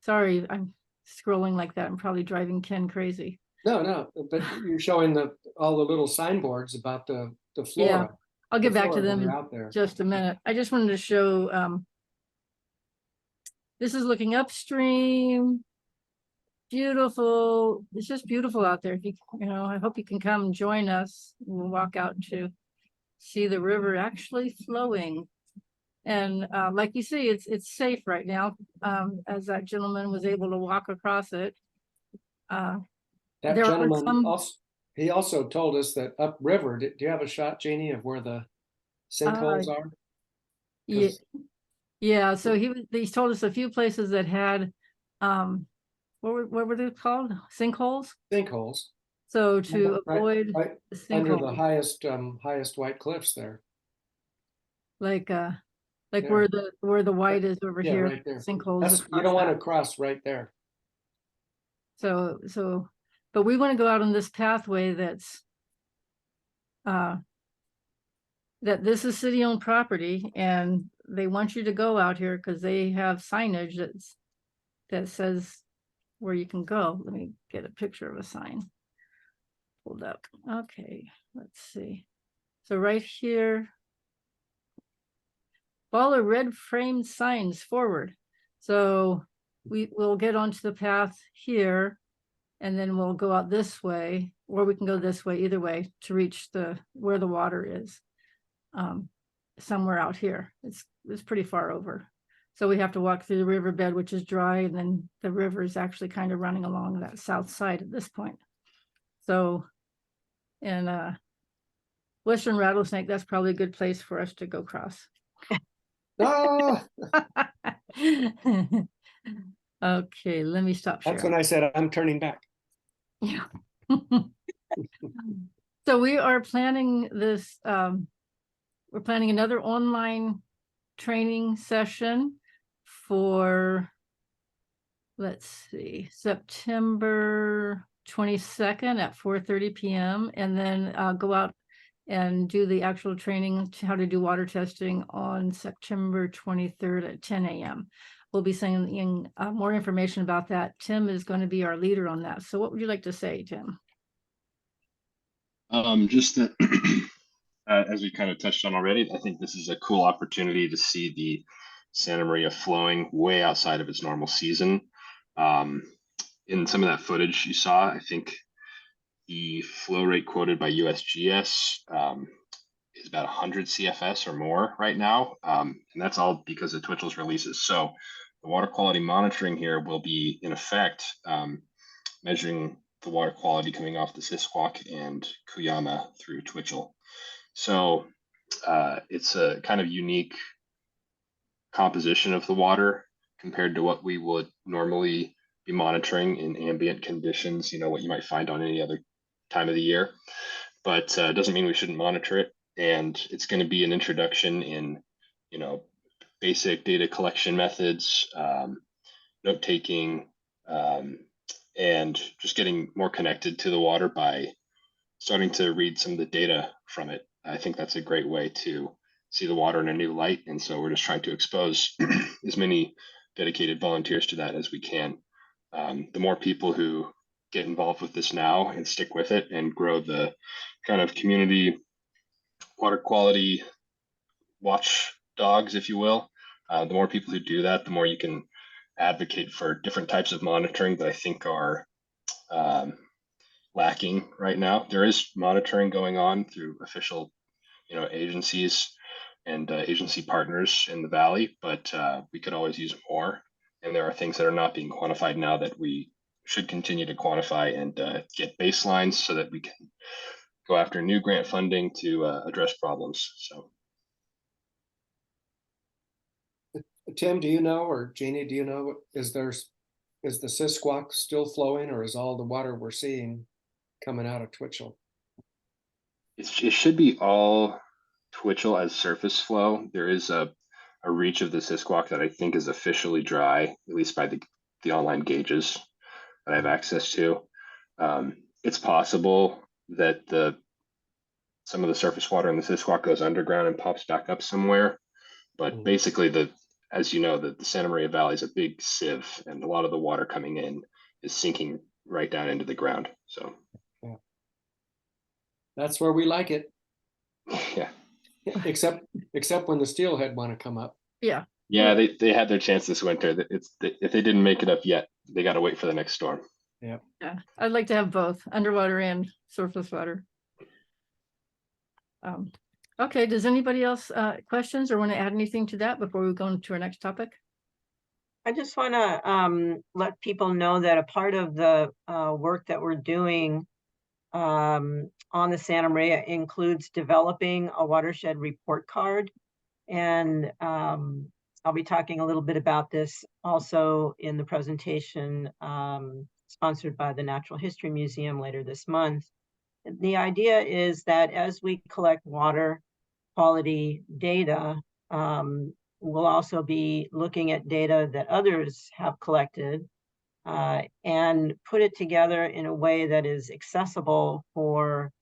S1: Sorry, I'm scrolling like that. I'm probably driving Ken crazy.
S2: No, but you're showing all the little signboards about the
S1: Yeah,
S2: flora.
S1: I'll get back to
S2: flora that
S1: them
S2: are
S1: in
S2: out there.
S1: just a minute. I just wanted to show, this is looking upstream. Beautiful. It's just beautiful out there. If you know, I hope you can come and join us. We'll walk out to see the river actually flowing. And like you see, it's safe right now, as that gentleman was able to walk across it.
S2: That
S1: there are
S2: gentleman
S1: some-
S2: also, he also told us that upriver, do you have a shot, Jeannie, of where the sinkholes are?
S1: Yeah,
S2: 'Cause-
S1: yeah. So he's told us a few places that had, what were they called? Sinkholes.
S2: Sinkholes.
S1: So to
S2: Right-
S1: avoid
S2: right
S1: the
S2: under the
S1: sinkhole,
S2: highest white cliffs there.
S1: like
S2: There.
S1: where the white is over
S2: Yeah,
S1: here,
S2: right there.
S1: sinkholes.
S2: You
S1: across
S2: don't want to
S1: that.
S2: cross right there.
S1: But we want to go out on this pathway that's that this is city-owned property, and they want you to go out here because they have signage that says where you can go. Let me get a picture of a sign pulled up. Okay, let's see. So right here, follow red framed signs forward. So we will get onto the path here, and then we'll go out this way, or we can go this way, either way, to reach where the water is. Somewhere out here. It's pretty far over. So we have to walk through the riverbed, which is dry, and then the river is actually kind of running along that south side at this point. So, and Western Rattlesnake, that's probably a good place for us to go cross.
S2: Ah,
S1: Okay, let me stop
S2: that's
S1: sharing.
S2: when I said I'm turning back.
S1: Yeah. So we are planning this, we're planning another online training session for, let's see, September 22nd at 4:30 p.m. and then go out and do the actual training to how to do water testing on September 23rd at 10 a.m. We'll be sending more information about that. Tim is going to be our leader on that. So what would you like to say, Tim?
S6: Just that, as we kind of touched on already, I think this is a cool opportunity to see the Santa Maria flowing way outside of its normal season. In some of that footage you saw, I think the flow rate quoted by USGS is about 100 CFS or more right now. And that's all because of Twitchell's releases. So the water quality monitoring here will be in effect measuring the water quality coming off the Sisquoc and Cuyama through Twitchell. So it's a kind of unique composition of the water compared to what we would normally be monitoring in ambient conditions, what you might find on any other time of the year. But it doesn't mean we shouldn't monitor it. And it's going to be an introduction in, basic data collection methods, note taking, and just getting more connected to the water by starting to read some of the data from it. I think that's a great way to see the water in a new light. And so we're just trying to expose as many dedicated volunteers to that as we can. The more people who get involved with this now and stick with it and grow the kind of community water quality watchdogs, if you will, the more people who do that, the more you can advocate for different types of monitoring that I think are lacking right now. There is monitoring going on through official, agencies and agency partners in the valley, but we could always use more. And there are things that are not being quantified now that we should continue to quantify and get baselines so that we can go after new grant funding to address problems. So,
S2: Tim, do you know, or Jeannie, do you know, is the Sisquoc still flowing, or is all the water we're seeing coming out of Twitchell?
S6: it should be all Twitchell as surface flow. There is a reach of the Sisquoc that I think is officially dry, at least by the online gauges that I have access to. It's possible that the some of the surface water in the Sisquoc goes underground and pops back up somewhere. But basically, as you know, the Santa Maria Valley is a big sieve, and a lot of the water coming in is sinking right down into the ground. So
S2: That's where we like it,
S6: yeah,
S2: except when the steelhead want to come up.
S1: Yeah.
S6: yeah, they had their chance this winter. If they didn't make it up yet, they got to wait for the next storm.
S1: Yeah, I'd like to have both underwater and surface water. Okay, does anybody else questions or want to add anything to that before we go on to our next topic?
S5: I just want to let people know that a part of the work that we're doing on the Santa Maria includes developing a watershed report card. And I'll be talking a little bit about this also in the presentation sponsored by the Natural History Museum later this month. The idea is that as we collect water quality data, we'll also be looking at data that others have collected and put it together in a way that is accessible for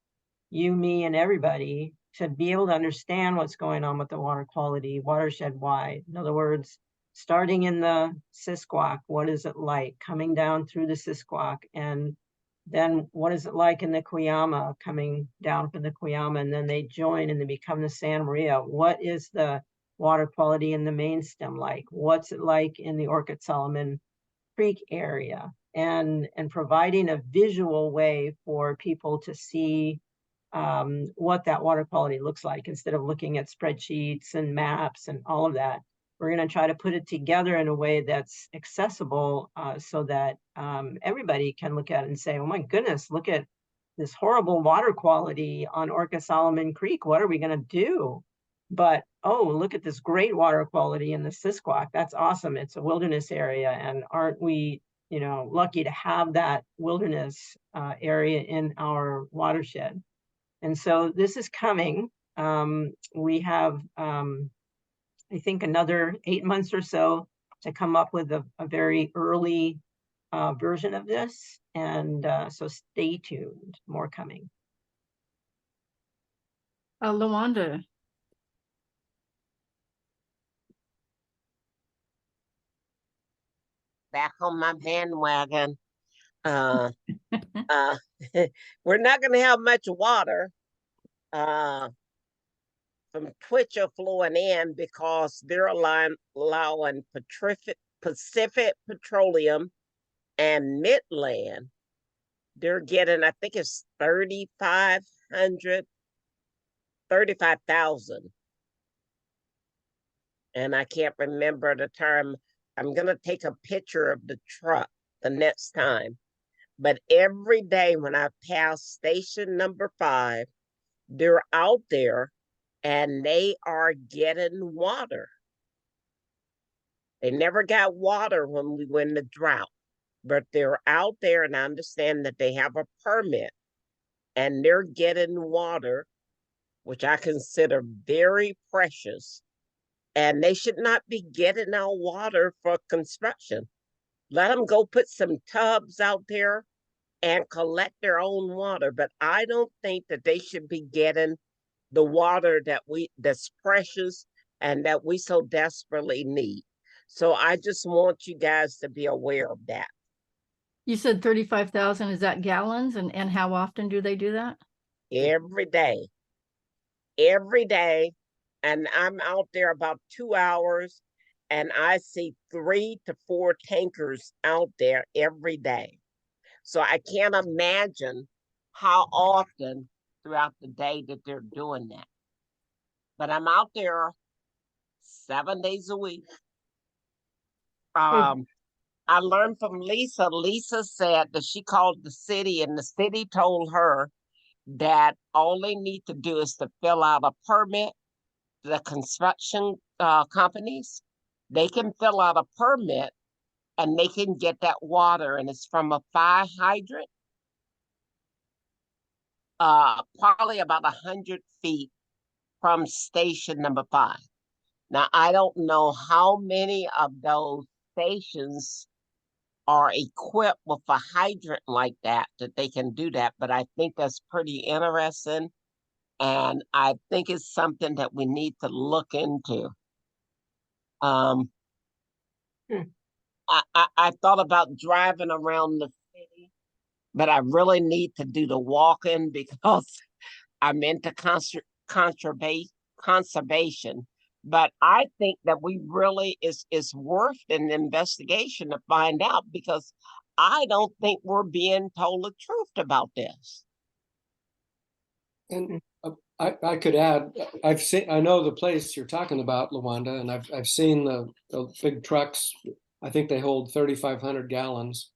S5: you, me, and everybody to be able to understand what's going on with the water quality watershed wide. In other words, starting in the Sisquoc, what is it like coming down through the Sisquoc, and then what is it like in the Cuyama, coming down from the Cuyama, and then they join and they become the Santa Maria. What is the water quality in the main stem like? What's it like in the Orchid Solomon Creek area? And providing a visual way for people to see what that water quality looks like, instead of looking at spreadsheets and maps and all of that. We're going to try to put it together in a way that's accessible so that everybody can look at it and say, oh my goodness, look at this horrible water quality on Orca Solomon Creek. What are we going to do? But, oh, look at this great water quality in the Sisquoc. That's awesome. It's a wilderness area. And aren't we, lucky to have that wilderness area in our watershed? And so this is coming. We have, I think, another 8 months or so to come up with a very early version of this. And so stay tuned, more coming.
S1: Lawanda.
S9: Back on my bandwagon. We're not going to have much water from Twitcher flowing in because they're allowing Pacific Petroleum and Midland. They're getting, I think it's 35,000. And I can't remember the term. I'm going to take a picture of the truck the next time. But every day when I pass station number 5, they're out there and they are getting water. They never got water when we went in the drought, but they're out there, and I understand that they have a permit and they're getting water, which I consider very precious. And they should not be getting our water for construction. Let them go put some tubs out there and collect their own water. But I don't think that they should be getting the water that's precious and that we so desperately need. So I just want you guys to be aware of that.
S1: You said 35,000, is that gallons? And how often do they do that?
S9: Every day. Every day. And I'm out there about 2 hours and I see 3 to 4 tankers out there every day. So I can't imagine how often throughout the day that they're doing that. But I'm out there 7 days a week. I learned from Lisa. Lisa said that she called the city and the city told her that all they need to do is to fill out a permit. The construction companies, they can fill out a permit and they can get that water, and it's from a fire hydrant, probably about 100 feet from station number 5. Now, I don't know how many of those stations are equipped with a hydrant like that they can do that, but I think that's pretty interesting. And I think it's something that we need to look into. Um, I thought about driving around the city, but I really need to do the walking because I'm into conservation. But I think that we really is worth an investigation to find out, because I don't think we're being told the truth about this.
S2: And I could add, I know the place you're talking about, Lawanda, and I've seen the big trucks. I think they hold 3,500 gallons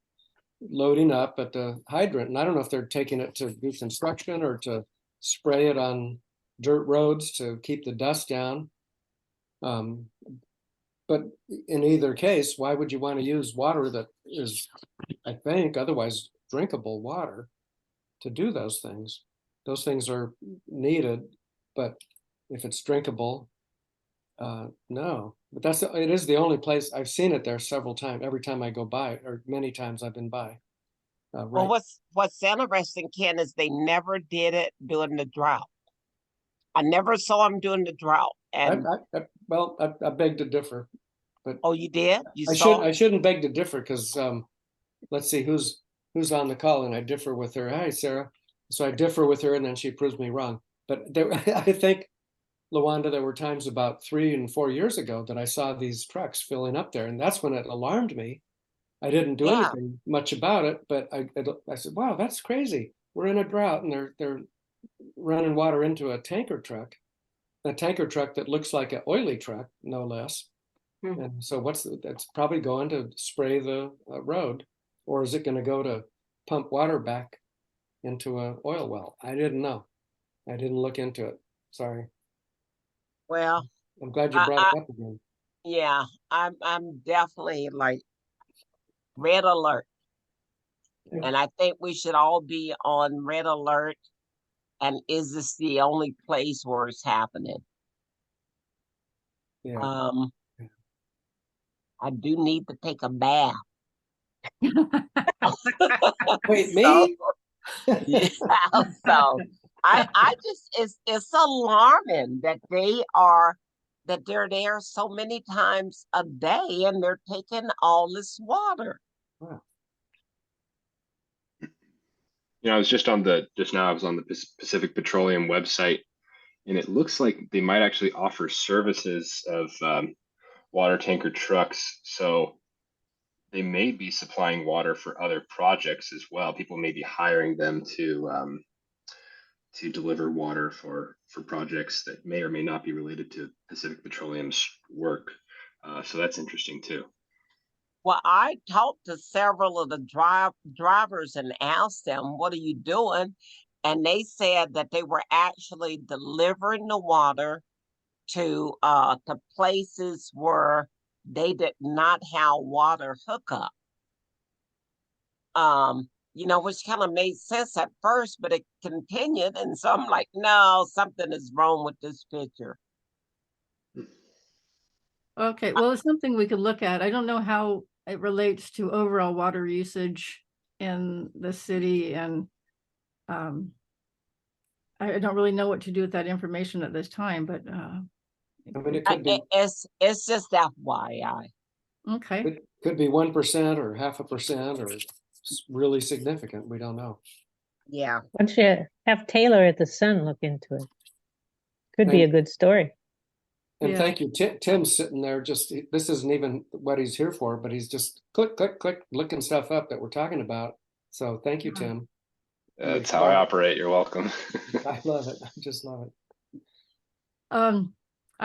S2: loading up at the hydrant. And I don't know if they're taking it to do construction or to spray it on dirt roads to keep the dust down. But in either case, why would you want to use water that is, I think, otherwise drinkable water to do those things? Those things are needed, but if it's drinkable, no. But it is the only place I've seen it there several times. Every time I go by, or many times I've been by.
S9: Well, what's interesting, Ken, is they never did it during the drought. I never saw them during the drought. And
S2: I beg to differ. But
S9: oh, you did? You
S2: I
S9: saw?
S2: I shouldn't beg to differ, because let's see who's on the call, and I differ with her. Hi, Sarah. So I differ with her, and then she proves me wrong. But there, I think, Lawanda, there were times about 3 and 4 years ago that I saw these trucks filling up there, and that's when it alarmed me. I didn't do anything much about it, but I said, "Wow, that's crazy. We're in a drought, and they're running water into a tanker truck that looks like an oily truck, no less." And so that's probably going to spray the road, or is it going to go to pump water back into an oil well? I didn't know. I didn't look into it. Sorry.
S9: Well,
S2: I'm glad you brought it up again.
S9: Yeah, I'm definitely like red alert.
S2: Yeah.
S9: And I think we should all be on red alert. And is this the only place where it's happening?
S2: Yeah.
S9: I do need to take a bath.
S2: Wait, me?
S9: Yeah, so I just it's alarming that they're there so many times a day and they're taking all this water.
S2: Wow.
S6: I was just on the Pacific Petroleum website, and it looks like they might actually offer services of water tanker trucks. So they may be supplying water for other projects as well. People may be hiring them to deliver water for projects that may or may not be related to Pacific Petroleum's work. So that's interesting too.
S9: Well, I talked to several of the drivers and asked them, "What are you doing?" And they said that they were actually delivering the water to places where they did not have water hookup. Which kind of made sense at first, but it continued, and so I'm like, no, something is wrong with this picture.
S1: Okay, well, it's something we could look at. I don't know how it relates to overall water usage in the city, and I don't really know what to do with that information at this time, but
S2: I mean, it could be.
S9: It's just FYI.
S1: Okay.
S2: It could be 1% or 0.5%, or really significant. We don't know.
S9: Yeah.
S7: Why don't you have Taylor at the Sun look into it? Could be a good story.
S2: And thank you. Tim's sitting there this isn't even what he's here for, but he's just click, click, click, looking stuff up that we're talking about. So thank you, Tim.
S6: That's how I operate. You're welcome.
S2: I love it. I just love it.
S1: I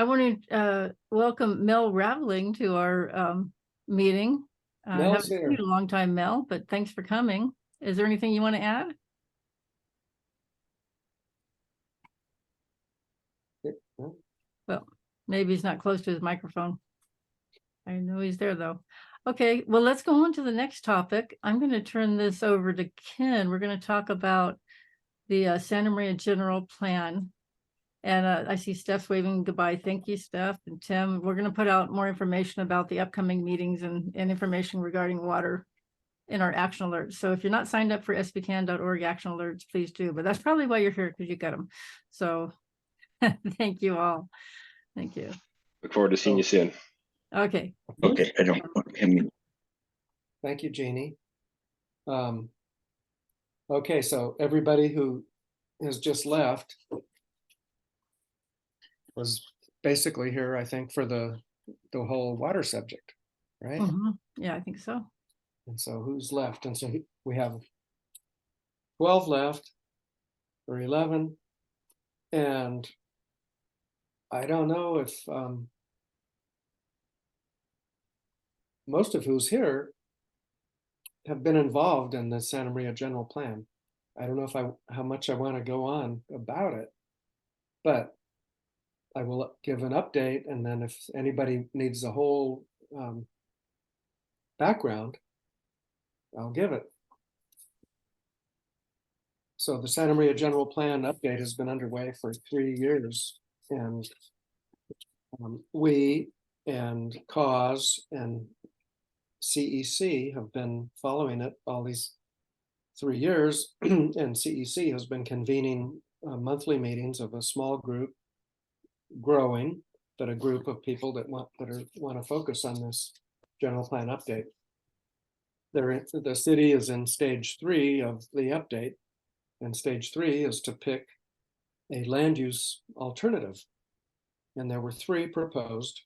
S1: want to welcome Mel Raveling to our meeting. I haven't seen you in a long time, Mel, but thanks for coming. Is there anything you want to add? Well, maybe he's not close to his microphone. I know he's there though. Okay, well, let's go on to the next topic. I'm going to turn this over to Ken. We're going to talk about the Santa Maria General Plan. And I see Steph's waving goodbye. Thank you, Steph and Tim. We're going to put out more information about the upcoming meetings and information regarding water in our action alerts. So if you're not signed up for sbcan.org action alerts, please do. But that's probably why you're here, because you got them. So thank you all. Thank you.
S6: Look forward to seeing you soon.
S1: Okay.
S4: Okay, I don't,
S2: Thank you, Jeannie. Okay, so everybody who has just left was basically here, I think, for the whole water subject, right?
S1: Mhm. Yeah, I think so.
S2: And so who's left? And so we have 12 left, or 11. And I don't know if most of who's here have been involved in the Santa Maria General Plan. I don't know if how much I want to go on about it, but I will give an update, and then if anybody needs the whole background, I'll give it. So the Santa Maria General Plan update has been underway for 3 years, and we and CAUSE and CEC have been following it all these 3 years, and CEC has been convening monthly meetings of a small group, growing, but a group of people that want to focus on this general plan update. The city is in stage 3 of the update, and stage 3 is to pick a land use alternative. And there were 3 proposed,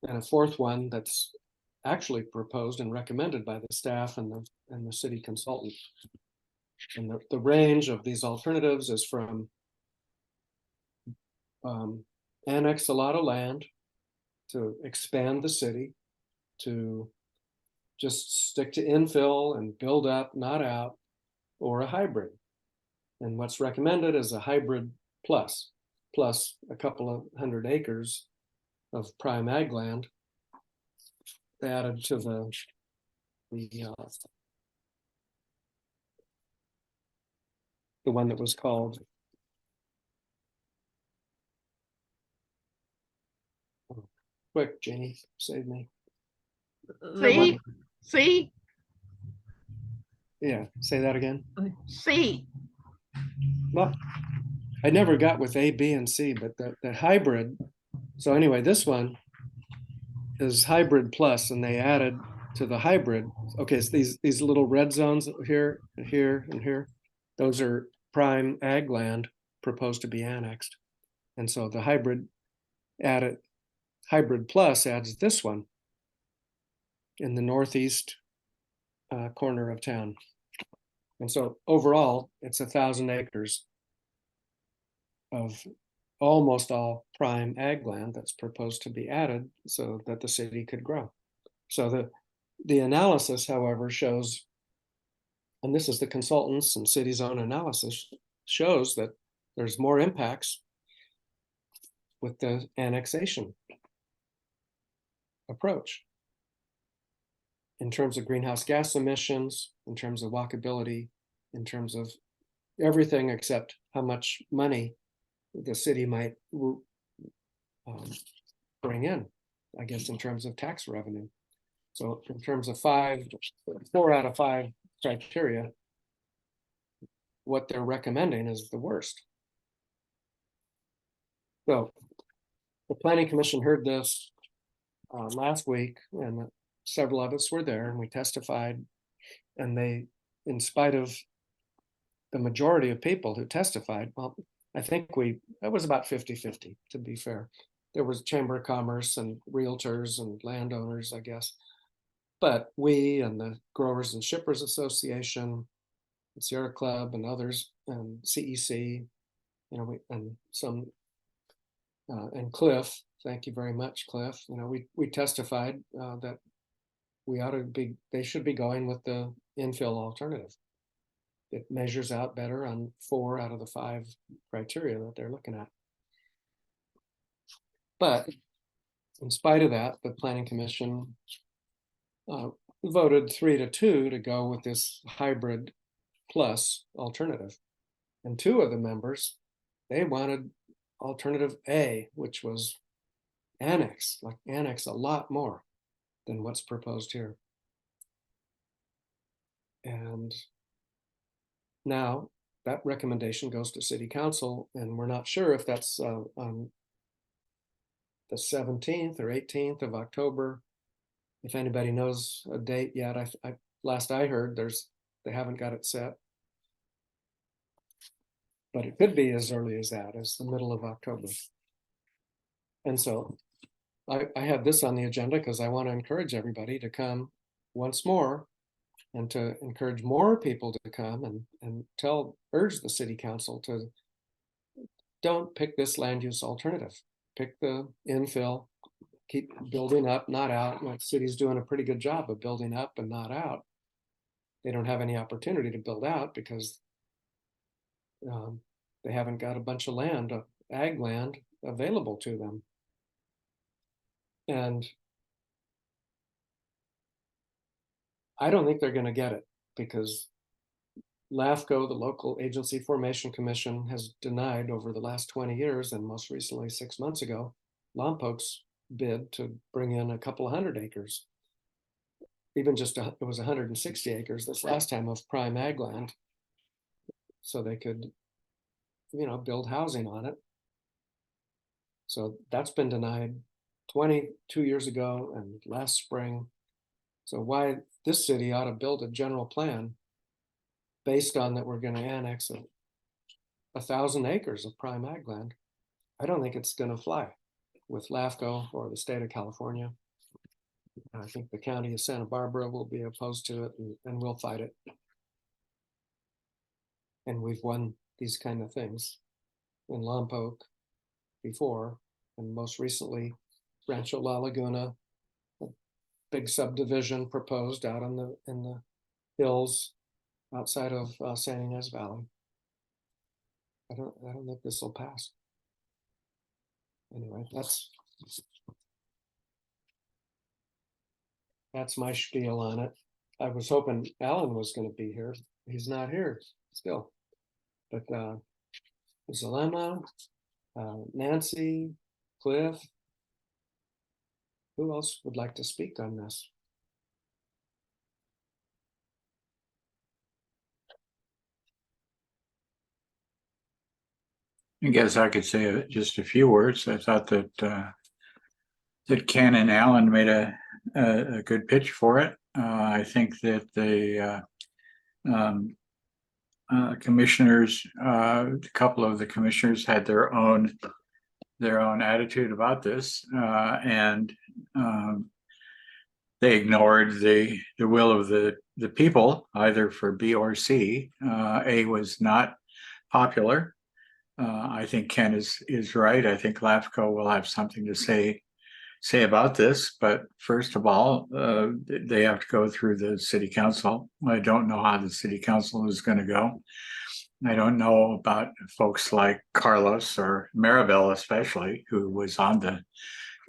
S2: and a 4th one that's actually proposed and recommended by the staff and the city consultant. And the range of these alternatives is from annex a lot of land, to expand the city, to just stick to infill and build up, not out, or a hybrid. And what's recommended is a hybrid plus a couple of 100 acres of prime ag land added to the one that was called quick, Jenny, save me.
S3: See,
S2: Yeah, say that again.
S3: see,
S2: Well, I never got with A, B, and C, but the hybrid. So anyway, this one is hybrid plus, and they added to the hybrid. Okay, so these little red zones here, and here, and here, those are prime ag land proposed to be annexed. And so the hybrid plus adds this one in the northeast corner of town. And so overall, it's 1,000 acres of almost all prime ag land that's proposed to be added so that the city could grow. So the analysis, however, shows, and this is the consultants and city's own analysis, shows that there's more impacts with the annexation approach in terms of greenhouse gas emissions, in terms of walkability, in terms of everything except how much money the city might bring in, I guess, in terms of tax revenue. So in terms of 4 out of 5 criteria, what they're recommending is the worst. So the Planning Commission heard this last week, and several of us were there, and we testified, and they, in spite of the majority of people who testified, well, I think that was about 50-50, to be fair. There was Chamber of Commerce and realtors and landowners, I guess. But we and the Growers and Shippers Association, Sierra Club and others, and CEC, and some, and Cliff, thank you very much, Cliff. We testified that they should be going with the infill alternative. It measures out better on 4 out of the 5 criteria that they're looking at. But in spite of that, the Planning Commission voted 3-2 to go with this hybrid plus alternative. And 2 of the members, they wanted alternative A, which was annex a lot more than what's proposed here. And now that recommendation goes to city council, and we're not sure if that's on the 17th or 18th of October. If anybody knows a date yet, last I heard, they haven't got it set. But it could be as early as that, as the middle of October. And so I have this on the agenda because I want to encourage everybody to come once more, and to encourage more people to come and urge the city council to don't pick this land use alternative. Pick the infill, keep building up, not out. The city's doing a pretty good job of building up and not out. They don't have any opportunity to build out because they haven't got a bunch of land, ag land, available to them. And I don't think they're going to get it, because LAFCO, the Local Agency Formation Commission, has denied over the last 20 years, and most recently 6 months ago, Lompoc's bid to bring in a couple of 100 acres. Even just, it was 160 acres this last time of prime ag land, so they could, build housing on it. So that's been denied 22 years ago and last spring. So why this city ought to build a general plan based on that we're going to annex 1,000 acres of prime ag land, I don't think it's going to fly with LAFCO or the state of California. I think the county of Santa Barbara will be opposed to it, and we'll fight it. And we've won these kind of things in Lompoc before, and most recently Rancho La Laguna, a big subdivision proposed out in the hills outside of San Ynez Valley. I don't think this will pass. Anyway, that's my spiel on it. I was hoping Alan was going to be here. He's not here still. But Zelema, Nancy, Cliff, who else would like to speak on this?
S4: I guess I could say just a few words. I thought that Ken and Alan made a good pitch for it. I think that the commissioners, a couple of the commissioners had their own attitude about this, and they ignored the will of the people, either for B or C. A was not popular. I think Ken is right. I think LAFCO will have something to say about this, but first of all, they have to go through the city council. I don't know how the city council is going to go. I don't know about folks like Carlos or Maribel, especially, who was on the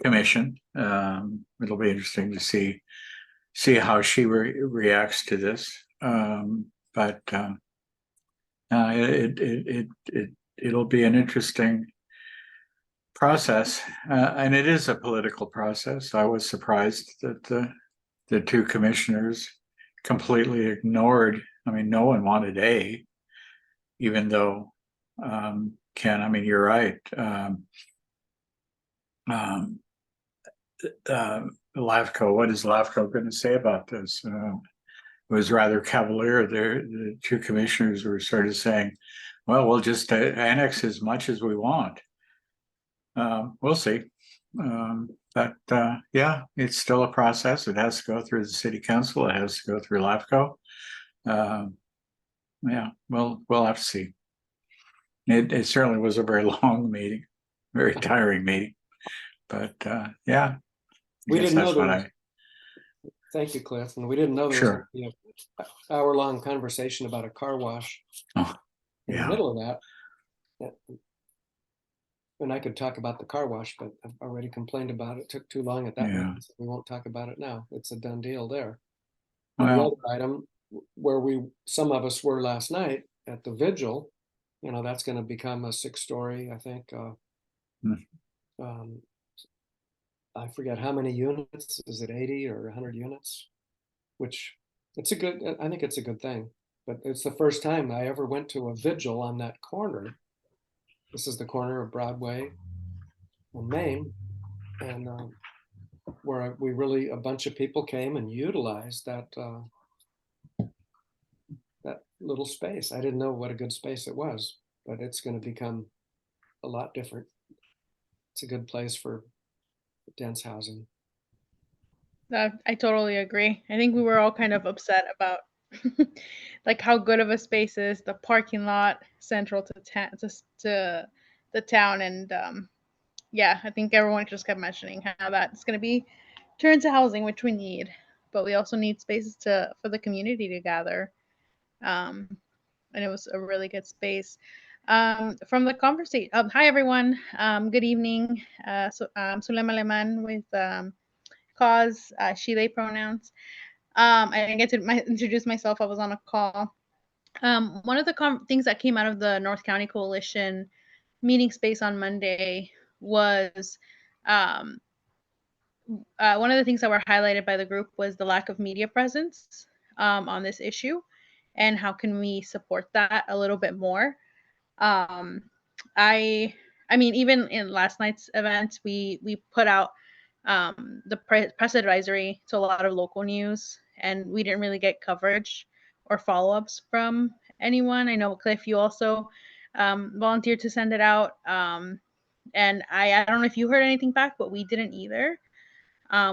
S4: commission. It'll be interesting to see how she reacts to this. But it'll be an interesting process, and it is a political process. I was surprised that the two commissioners completely ignored. I mean, no one wanted A, even though Ken, I mean, you're right. LAFCO, what is LAFCO going to say about this? It was rather cavalier. The two commissioners were sort of saying, well, we'll just annex as much as we want. We'll see. But yeah, it's still a process. It has to go through the city council. It has to go through LAFCO. Yeah, we'll have to see. It certainly was a very long meeting, very tiring meeting. But yeah,
S2: we didn't know
S4: that.
S2: Thank you, Cliff. And we didn't know there was
S4: Sure.
S2: an hour-long conversation about a car wash in the middle of that. And I could talk about the car wash, but I've already complained about it. It took too long at that meeting. So we won't talk about it now. It's a done deal there. And the other item where some of us were last night at the vigil, that's going to become a 6-story, I think. I forget how many units. Is it 80 or 100 units? Which I think it's a good thing. But it's the first time I ever went to a vigil on that corner. This is the corner of Broadway and Main, and where we really, a bunch of people came and utilized that that little space. I didn't know what a good space it was, but it's going to become a lot different. It's a good place for dense housing.
S10: I totally agree. I think we were all kind of upset about like how good of a space is the parking lot central to to the town, and yeah, I think everyone just kept mentioning how that's going to be turned to housing, which we need, but we also need spaces to for the community to gather. Um, and it was a really good space. From the conversation, hi everyone. Good evening. So Sulema Leman with cause she they pronouns. I didn't get to introduce myself. I was on a call. One of the things that came out of the North County Coalition meeting space on Monday was um, one of the things that were highlighted by the group was the lack of media presence on this issue, and how can we support that a little bit more. Um, I mean, even in last night's event, we put out the press advisory to a lot of local news, and we didn't really get coverage or follow-ups from anyone. I know, Cliff, you also volunteered to send it out, and I don't know if you heard anything back, but we didn't either,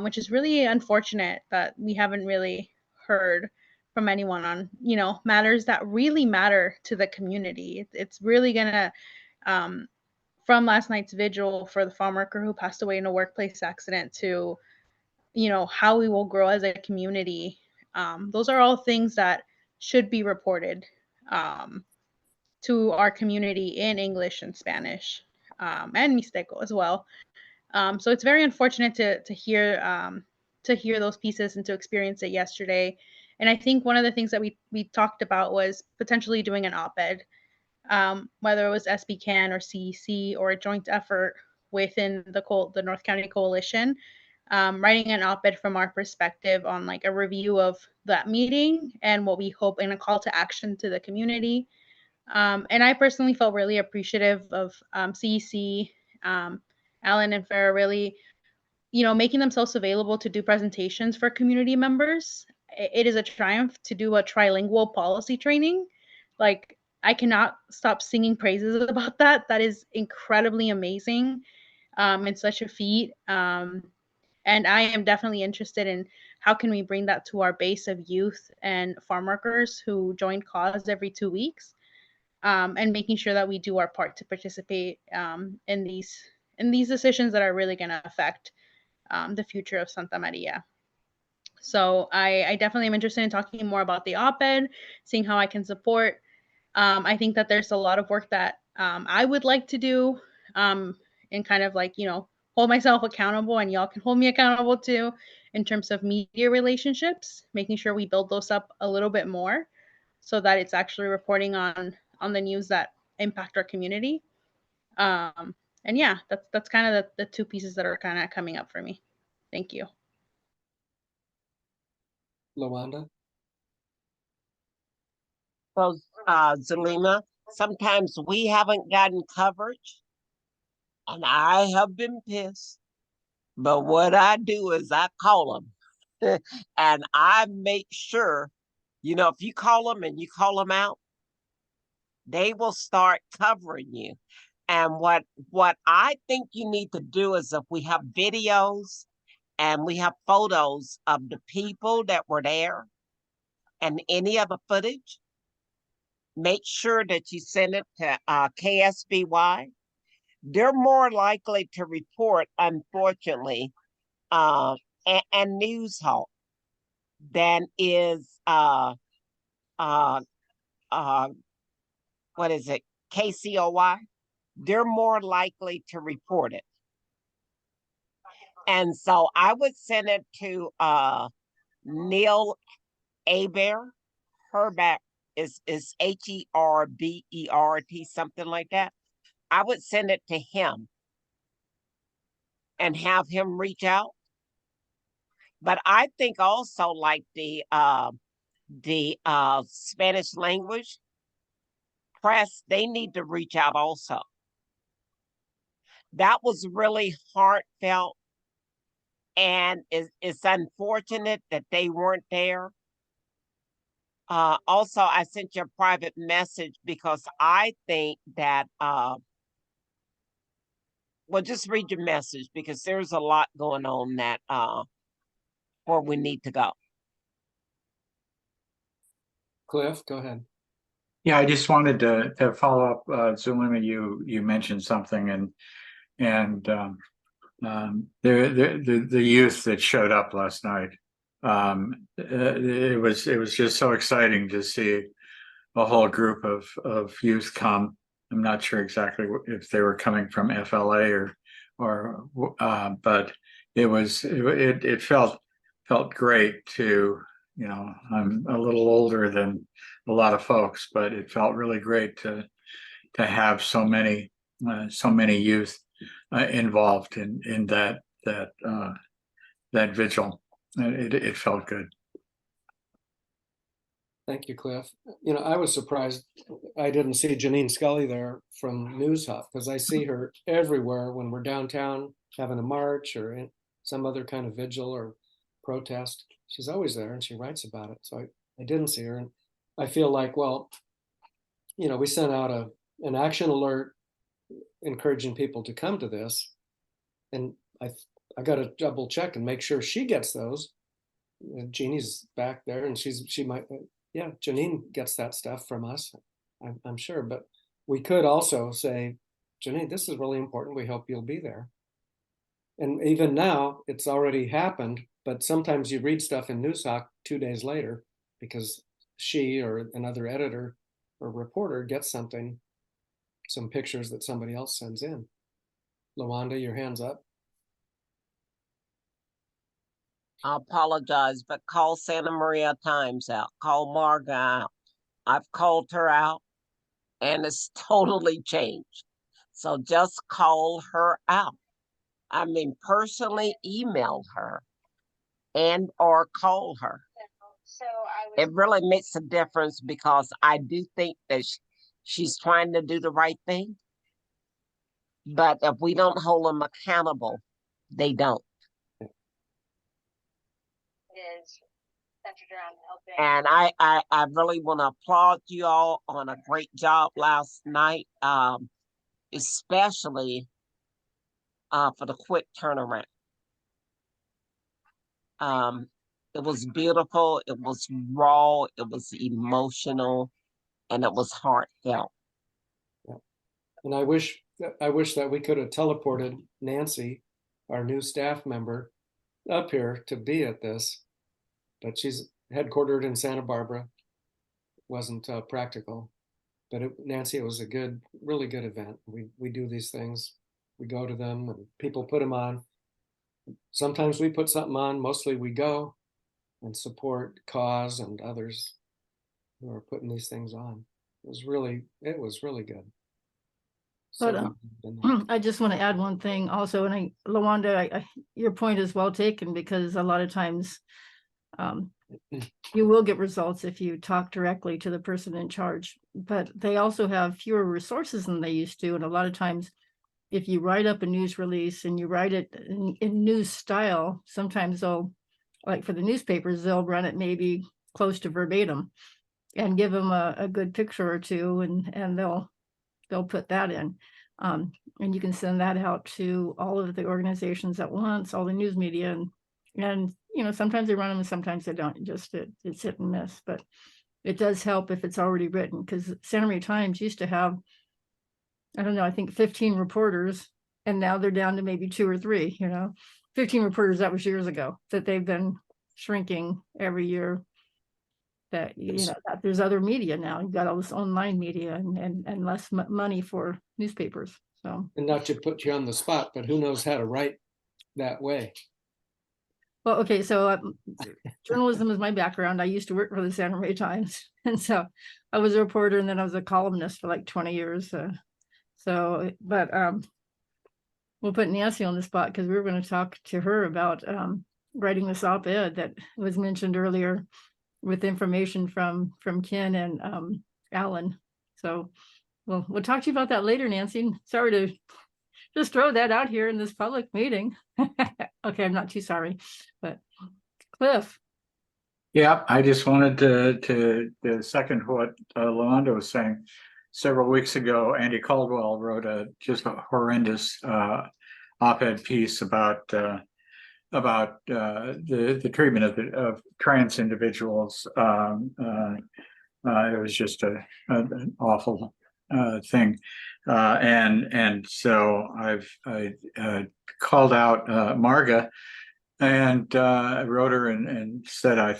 S10: which is really unfortunate that we haven't really heard from anyone on, you know, matters that really matter to the community. It's really gonna, um, from last night's vigil for the farm worker who passed away in a workplace accident to, you know, how we will grow as a community. Those are all things that should be reported um, to our community in English and Spanish, and Mixteco as well. So it's very unfortunate to hear those pieces and to experience it yesterday. And I think one of the things that we talked about was potentially doing an op-ed, whether it was SBCAN or CEC or a joint effort within the North County Coalition, writing an op-ed from our perspective on like a review of that meeting and what we hope, and a call to action to the community. And I personally felt really appreciative of CEC, Alan and Farah really, you know, making themselves available to do presentations for community members. It is a triumph to do a trilingual policy training. Like, I cannot stop singing praises about that. That is incredibly amazing, and such a feat. And I am definitely interested in how can we bring that to our base of youth and farm workers who join cause every 2 weeks, and making sure that we do our part to participate in these decisions that are really going to affect the future of Santa Maria. So I definitely am interested in talking more about the op-ed, seeing how I can support. I think that there's a lot of work that I would like to do, and kind of like, you know, hold myself accountable, and y'all can hold me accountable too, in terms of media relationships, making sure we build those up a little bit more so that it's actually reporting on the news that impact our community. And yeah, that's kind of the two pieces that are kind of coming up for me. Thank you.
S2: Lawanda?
S9: So, Zelina, sometimes we haven't gotten coverage, and I have been pissed. But what I do is I call them, and I make sure, you know, if you call them and you call them out, they will start covering you. And what I think you need to do is, if we have videos and we have photos of the people that were there and any other footage, make sure that you send it to KSBY. They're more likely to report, unfortunately, and News Hawk than is what is it, KCOY. They're more likely to report it. And so I would send it to Neil Hebert. Herbert is Hebert, something like that. I would send it to him and have him reach out. But I think also, like the the Spanish language press, they need to reach out also. That was really heartfelt, and it's unfortunate that they weren't there. Also, I sent you a private message because I think that, well, just read your message because there's a lot going on that where we need to go.
S2: Cliff, go ahead.
S4: Yeah, I just wanted to follow up, Zulema, you mentioned something and the youth that showed up last night. It was just so exciting to see a whole group of youth come. I'm not sure exactly if they were coming from FLA or but it felt great to, you know, I'm a little older than a lot of folks, but it felt really great to have so many youth involved in that vigil. It felt good.
S2: Thank you, Cliff. You know, I was surprised I didn't see Janine Scully there from News Hub, because I see her everywhere when we're downtown having a march or in some other kind of vigil or protest. She's always there and she writes about it. So I didn't see her. And I feel like, well, you know, we sent out an action alert encouraging people to come to this. And I got to double check and make sure she gets those. Jeannie's back there and she might, yeah, Janine gets that stuff from us, I'm sure. But we could also say, Janine, this is really important. We hope you'll be there. And even now, it's already happened, but sometimes you read stuff in Newshawk 2 days later because she or another editor or reporter gets something, some pictures that somebody else sends in. Lawanda, your hand's up.
S9: I apologize, but call Santa Maria Times out. Call Marga out. I've called her out and it's totally changed. So just call her out. I mean, personally email her and or call her. It really makes a difference because I do think that she's trying to do the right thing. But if we don't hold them accountable, they don't. And I really want to applaud you all on a great job last night, especially for the quick turnaround. It was beautiful, it was raw, it was emotional, and it was heartfelt.
S2: Yeah. And I wish that we could have teleported Nancy, our new staff member, up here to be at this, but she's headquartered in Santa Barbara. Wasn't practical, but Nancy, it was a good, really good event. We do these things, we go to them, and people put them on. Sometimes we put something on. Mostly we go and support cause and others who are putting these things on. It was really good.
S1: But I just want to add one thing also, and Lawanda, your point is well taken, because a lot of times you will get results if you talk directly to the person in charge, but they also have fewer resources than they used to. And a lot of times, if you write up a news release and you write it in news style, sometimes they'll, like for the newspapers, they'll run it maybe close to verbatim and give them a good picture or two, and they'll put that in. And you can send that out to all of the organizations at once, all the news media, and you know, sometimes they run them and sometimes they don't. It's hit and miss, but it does help if it's already written, because Santa Maria Times used to have, I don't know, I think 15 reporters, and now they're down to maybe 2 or 3, you know, 15 reporters, that was years ago, that they've been shrinking every year. That, you know, that there's other media now. You've got all this online media and less money for newspapers. So,
S2: and not to put you on the spot, but who knows how to write that way?
S1: well, okay, so journalism is my background. I used to work for the Santa Maria Times, and so I was a reporter, and then I was a columnist for like 20 years. But we'll put Nancy on the spot, because we were going to talk to her about writing this op-ed that was mentioned earlier. with information from Ken and Alan. So we'll talk to you about that later, Nancy. Sorry to just throw that out here in this public meeting. Okay, I'm not too sorry, but Cliff.
S4: Yeah, I just wanted to second what Luanda was saying. Several weeks ago, Andy Caldwell wrote just a horrendous op-ed piece about the treatment of trans individuals. It was just an awful thing, and so I called out Marga. And I wrote her and said I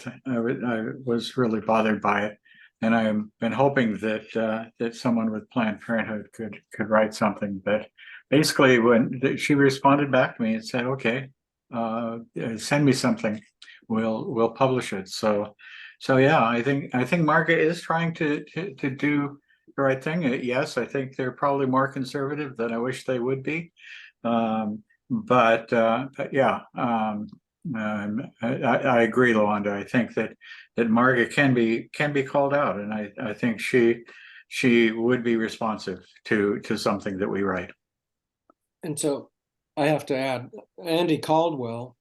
S4: was really bothered by it, and I've been hoping that someone with Planned Parenthood could write something. But basically, when she responded back to me and said, "Okay, send me something, we'll publish it." So yeah, I think Margaret is trying to do the right thing. Yes, I think they're probably more conservative than I wish they would be. But yeah, I agree, Luanda. I think that Margaret can be called out, and I think she would be responsive to something that we write.
S2: And so I have to add, Andy Caldwell,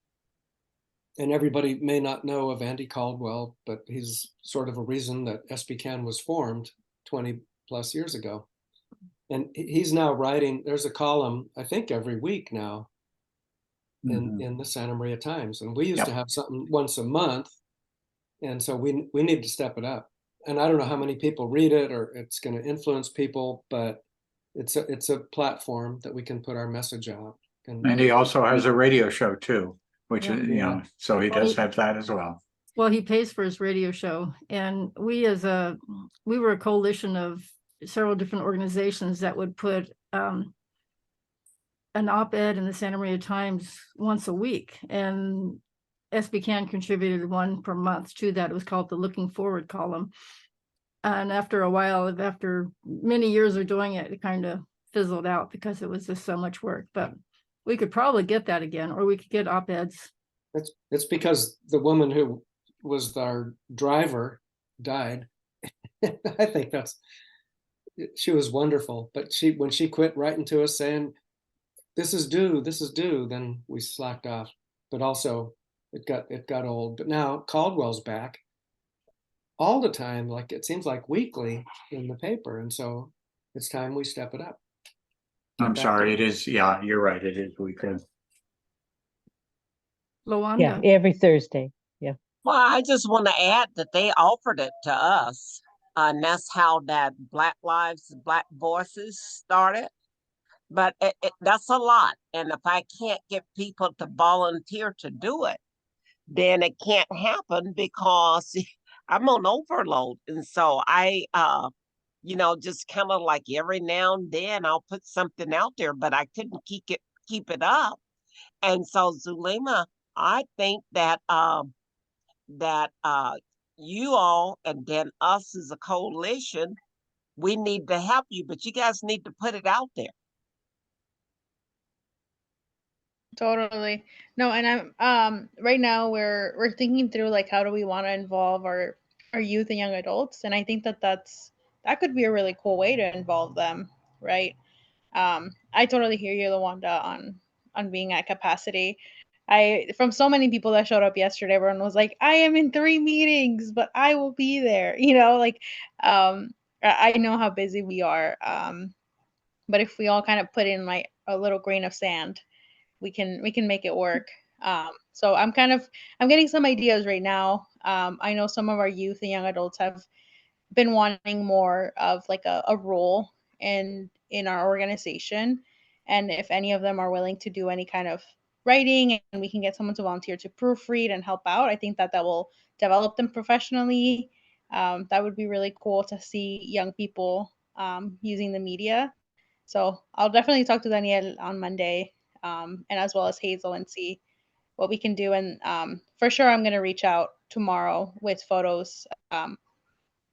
S2: and everybody may not know of Andy Caldwell, but he's sort of a reason that SBCAN was formed 20 plus years ago. And he's now writing, there's a column, I think every week now, in the Santa Maria Times. And we used to have something once a month. And so we need to step it up. And I don't know how many people read it or it's going to influence people, but it's a platform that we can put our message out.
S4: And he also has a radio show too, which is, so he does have that as well.
S1: Well, he pays for his radio show. And we were a coalition of several different organizations that would put an op-ed in the Santa Maria Times once a week, and SBCAN contributed one per month to that. It was called the Looking Forward column. And after a while, after many years of doing it, it kind of fizzled out because it was just so much work. But we could probably get that again, or we could get op-eds.
S2: It's because the woman who was our driver died. I think she was wonderful, but when she quit writing to us saying, this is due, then we slacked off. But also it got old. But now Caldwell's back all the time, like it seems like weekly in the paper. And so it's time we step it up.
S4: I'm sorry, it is, yeah, you're right, it is weekend.
S1: Luanda.
S7: Yeah, every Thursday. Yeah.
S9: Well, I just want to add that they offered it to us. And that's how that Black Lives, Black Voices started. But that's a lot. And if I can't get people to volunteer to do it, then it can't happen because I'm on overload. And so I, just kind of like every now and then I'll put something out there, but I couldn't keep it up. And so Zulema, I think that you all and then us as a coalition, we need to help you, but you guys need to put it out there.
S10: Totally. No, and I'm right now we're thinking through like how do we want to involve our youth and young adults, and I think that could be a really cool way to involve them, right? I totally hear you, Luanda, on being at capacity. From so many people that showed up yesterday, everyone was like, I am in 3 meetings, but I will be there. I know how busy we are. But if we all kind of put in like a little grain of sand, we can make it work. So I'm getting some ideas right now. I know some of our youth and young adults have been wanting more of like a role in our organization, and if any of them are willing to do any kind of writing and we can get someone to volunteer to proofread and help out, I think that will develop them professionally. That would be really cool to see young people using the media. So I'll definitely talk to Danielle on Monday, and as well as Hazel, and see what we can do. And for sure, I'm going to reach out tomorrow with photos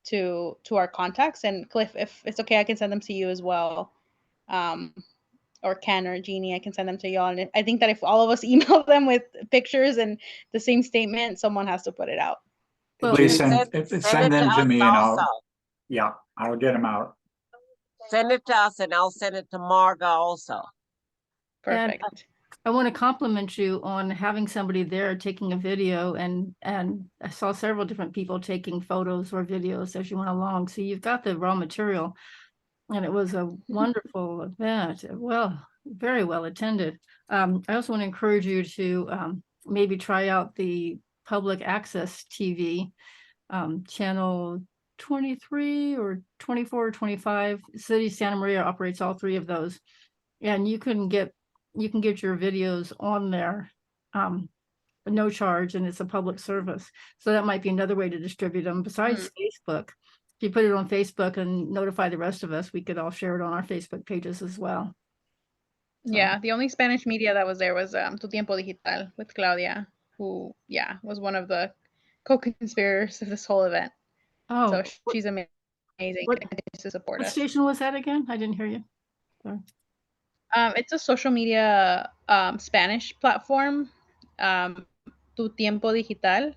S10: to our contacts. And Cliff, if it's okay, I can send them to you as well. Or Ken or Jeannie, I can send them to y'all. And I think that if all of us email them with pictures and the same statement, someone has to put it out.
S1: Well,
S4: Please
S9: Send
S4: send
S9: it
S4: them to
S9: us
S4: me and
S9: also.
S4: I'll get them out.
S9: Send it to us and I'll send it to Marga also.
S1: And
S10: Perfect.
S1: I want to compliment you on having somebody there taking a video, and I saw several different people taking photos or videos as you went along. So you've got the raw material, and it was a wonderful event. Well, very well attended. I also want to encourage you to maybe try out the public access TV channel 23 or 24 or 25. City of Santa Maria operates all three of those, and you can get your videos on there no charge, and it's a public service. So that might be another way to distribute them besides Facebook. If you put it on Facebook and notify the rest of us, we could all share it on our Facebook pages as well. So,
S10: Yeah, the only Spanish media that was there was Tu Tiempo Digital with Claudia, who was one of the co-conspirators of this whole event.
S1: oh,
S10: So she's amazing
S1: what-
S10: and continues to support
S1: what
S10: us.
S1: station was that again? I didn't hear you. Sorry.
S10: It's a social media Spanish platform. Tu Tiempo Digital.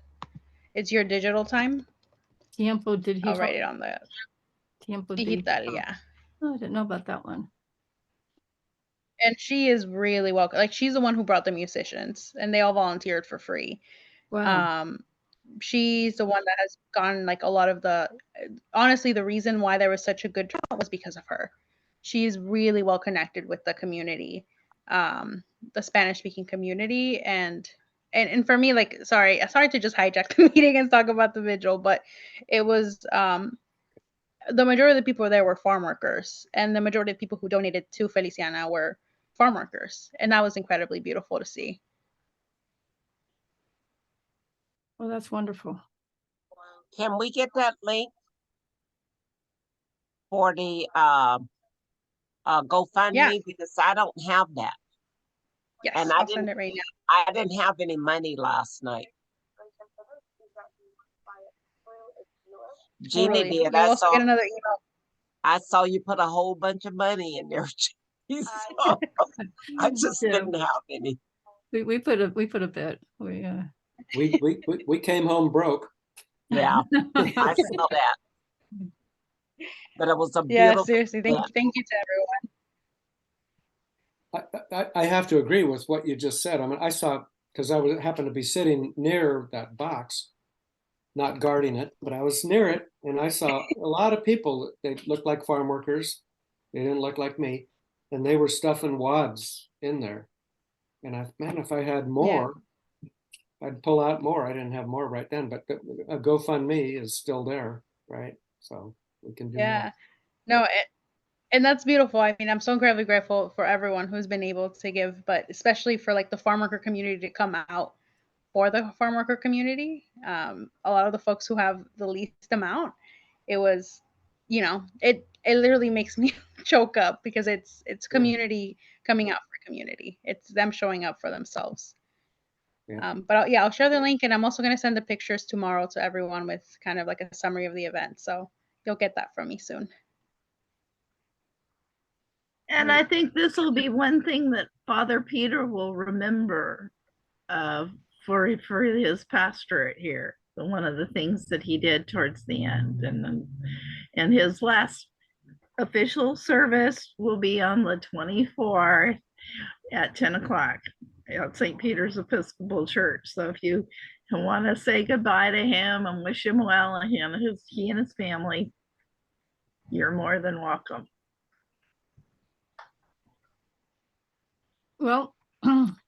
S10: It's your digital time.
S1: Tiempo
S10: I'll write it on the
S1: Tiempo
S10: Digital, yeah.
S1: Oh, I didn't know about that one.
S10: And she is really welcome. Like, she's the one who brought the musicians, and they all volunteered for free.
S1: Wow.
S10: She's the one that has gotten like a lot of the, honestly, the reason why there was such a good turnout was because of her. She's really well connected with the community, the Spanish speaking community. And for me, like, sorry to just hijack the meeting and talk about the vigil, but it was, the majority of the people there were farm workers, and the majority of people who donated to Feliciana were farm workers. And that was incredibly beautiful to see.
S1: Well, that's wonderful.
S9: Can we get that link for the GoFundMe?
S10: Yeah.
S9: Because I don't have that.
S10: Yes,
S9: And
S10: I'll send it right now.
S9: I didn't have any money last night. Jeannie
S10: Totally.
S9: did.
S10: You'll also get another email.
S9: I saw you put a whole bunch of money in there. So I just didn't have any.
S1: We put a bit.
S2: We came home broke.
S9: Yeah, I saw that. But it was a
S10: Yeah,
S9: beautiful.
S10: seriously. Thank you to everyone.
S2: I have to agree with what you just said. I mean, I saw, because I happened to be sitting near that box, not guarding it, but I was near it, and I saw a lot of people. They looked like farm workers. They didn't look like me, and they were stuffing wads in there. And if I had more, I'd pull out more. I didn't have more right then, but a GoFundMe is still there, right? So we can do more.
S10: No, and that's beautiful. I mean, I'm so incredibly grateful for everyone who's been able to give, but especially for like the farm worker community to come out for the farm worker community. A lot of the folks who have the least amount, it was, it literally makes me choke up, because it's community coming out for community. It's them showing up for themselves.
S2: Yeah.
S10: But I'll share the link, and I'm also going to send the pictures tomorrow to everyone with kind of like a summary of the event. So you'll get that from me soon.
S3: And I think this will be one thing that Father Peter will remember for his pastorate here. One of the things that he did towards the end, and his last official service will be on the 24th at 10 o'clock at St. Peter's Episcopal Church. So if you want to say goodbye to him and wish him well, and he and his family, you're more than welcome.
S1: Well,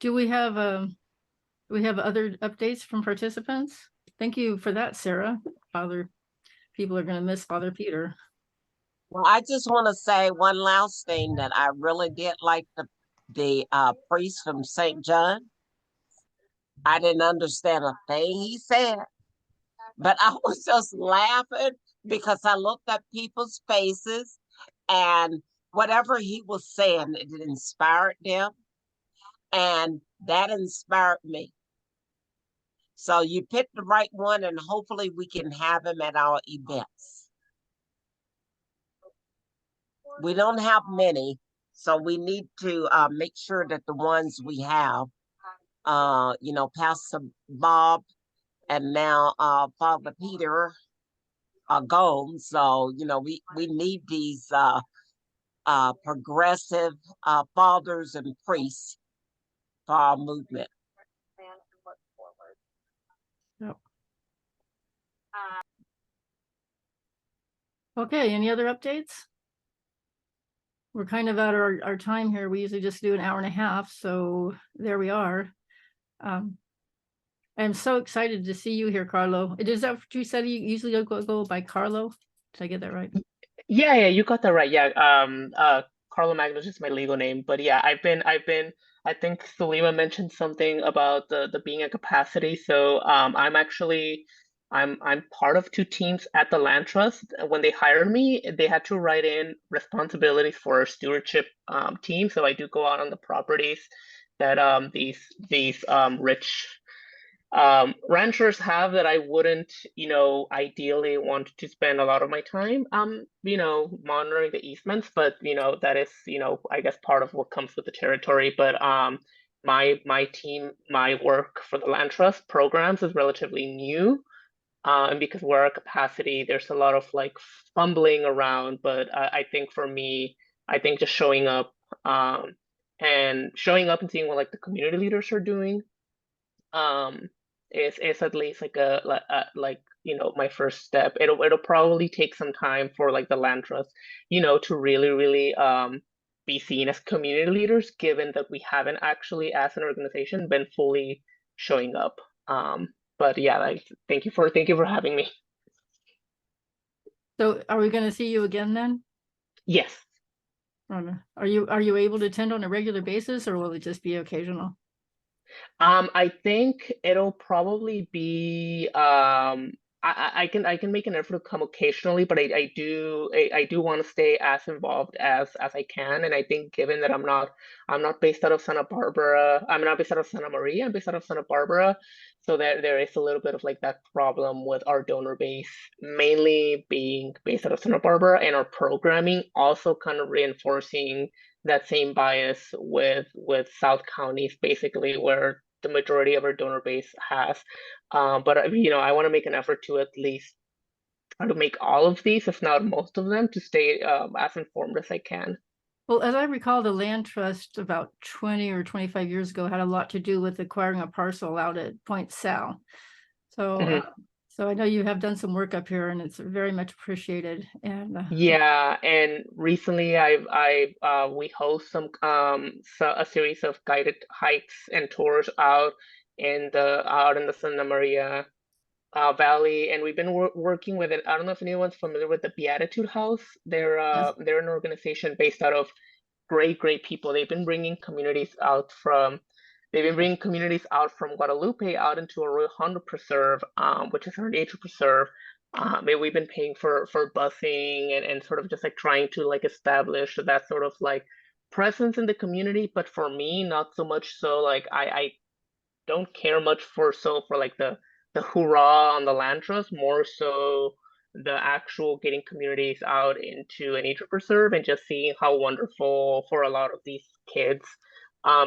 S1: do we have other updates from participants? Thank you for that, Sarah. People are going to miss Father Peter.
S9: Well, I just want to say one last thing, that I really did like the priest from St. John. I didn't understand a thing he said, but I was just laughing because I looked at people's faces, and whatever he was saying, it inspired them, and that inspired me. So you picked the right one, and hopefully we can have him at our events. We don't have many, so we need to make sure that the ones we have, Pastor Bob and now Father Peter gone. So, you know, we need these progressive fathers and priests for our movement.
S1: Yep. Okay, any other updates? We're kind of at our time here. We usually just do an hour and a half, so there we are. I'm so excited to see you here, Carlo. Is that what you said? You usually go by Carlo? Did I get that right?
S8: Yeah, you got that right. Yeah, Carlo Magnus is my legal name, but yeah, I think Salima mentioned something about the being a capacity. So I'm part of two teams at the Land Trust. When they hired me, they had to write in responsibilities for a stewardship team. So I do go out on the properties that these rich ranchers have that I wouldn't, ideally want to spend a lot of my time, monitoring the easements, but, that is, I guess part of what comes with the territory. But my team, my work for the Land Trust programs is relatively new. And because we're at capacity, there's a lot of like fumbling around, but I think for me, I think just showing up and seeing what like the community leaders are doing, is at least like my first step. It'll probably take some time for like the Land Trust, to really be seen as community leaders, given that we haven't actually as an organization been fully showing up. But yeah, like thank you for having me.
S1: So are we going to see you again then?
S8: Yes.
S1: Are you able to attend on a regular basis, or will it just be occasional?
S8: I think it'll probably be I can make an effort to come occasionally, but I do want to stay as involved as I can. And I think given that I'm not based out of Santa Barbara, I'm not based out of Santa Maria, I'm based out of Santa Barbara. So there is a little bit of like that problem with our donor base mainly being based out of Santa Barbara, and our programming also kind of reinforcing that same bias with South counties, basically where the majority of our donor base has. But I want to make an effort to at least try to make all of these, if not most of them, to stay as informed as I can.
S1: Well, as I recall, the Land Trust about 20 or 25 years ago had a lot to do with acquiring a parcel out at Point Sal. So, so I know you have done some work up here, and it's very much appreciated. And
S8: yeah, and recently we host a series of guided hikes and tours out in the Santa Maria Valley, and we've been working with it. I don't know if anyone's familiar with the Beatitude House. They're an organization based out of great people. They've been bringing communities out from Guadalupe out into Arroyo Hondo Preserve, which is our nature preserve. And we've been paying for busing and sort of just like trying to like establish that sort of like presence in the community. But for me, not so much so like I don't care much for like the hoorah on the Land Trust, more so the actual getting communities out into a nature preserve and just seeing how wonderful for a lot of these kids,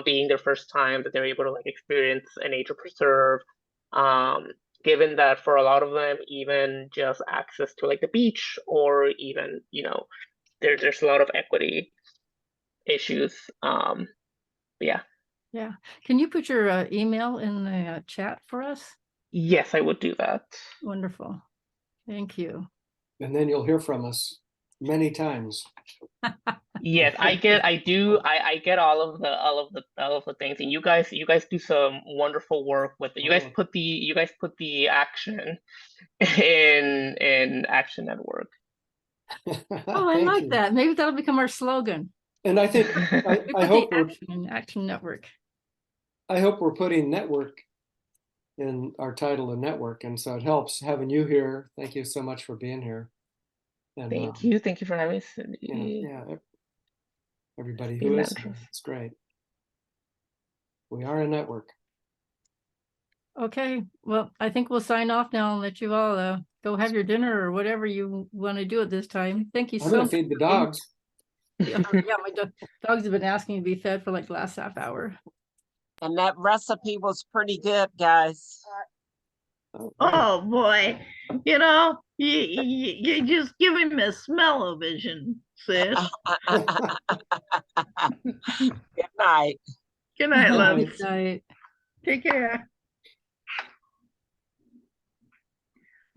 S8: being their first time that they're able to like experience a nature preserve. Given that for a lot of them, even just access to like the beach, or even, there's a lot of equity issues. Yeah.
S1: yeah, can you put your email in the chat for us?
S8: Yes, I would do that.
S1: Wonderful. Thank you.
S2: And then you'll hear from us many times.
S8: Yes, I get all of the things, and you guys do some wonderful work with it. You guys put the action in action at work.
S1: Oh, I like that. Maybe that'll become our slogan.
S2: And I think I hope we're
S1: Action Network.
S2: I hope we're putting network in our title of network, and so it helps having you here. Thank you so much for being here. And,
S8: thank you for having us.
S2: Yeah, everybody who is here, it's great. We are a network.
S1: Okay, well, I think we'll sign off now and let you all go have your dinner or whatever you want to do at this time. Thank you so much.
S2: I'm gonna feed the dogs.
S1: Yeah, my dogs have been asking to be fed for like the last half hour.
S9: And that recipe was pretty good, guys.
S2: All right.
S3: Oh boy, you know, you just giving me smell-o-vision, sis.
S9: Good night.
S3: Good night,
S2: Good
S3: love.
S2: night.
S1: Good night.
S3: Take care.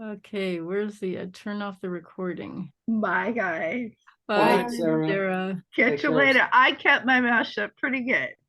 S1: Okay, where's the turn off the recording?
S3: Bye, guys.
S1: Bye,
S2: Bye, Sarah.
S1: Sarah.
S3: Catch
S2: Take
S3: you
S2: care.
S3: later. I kept my mouth shut pretty good.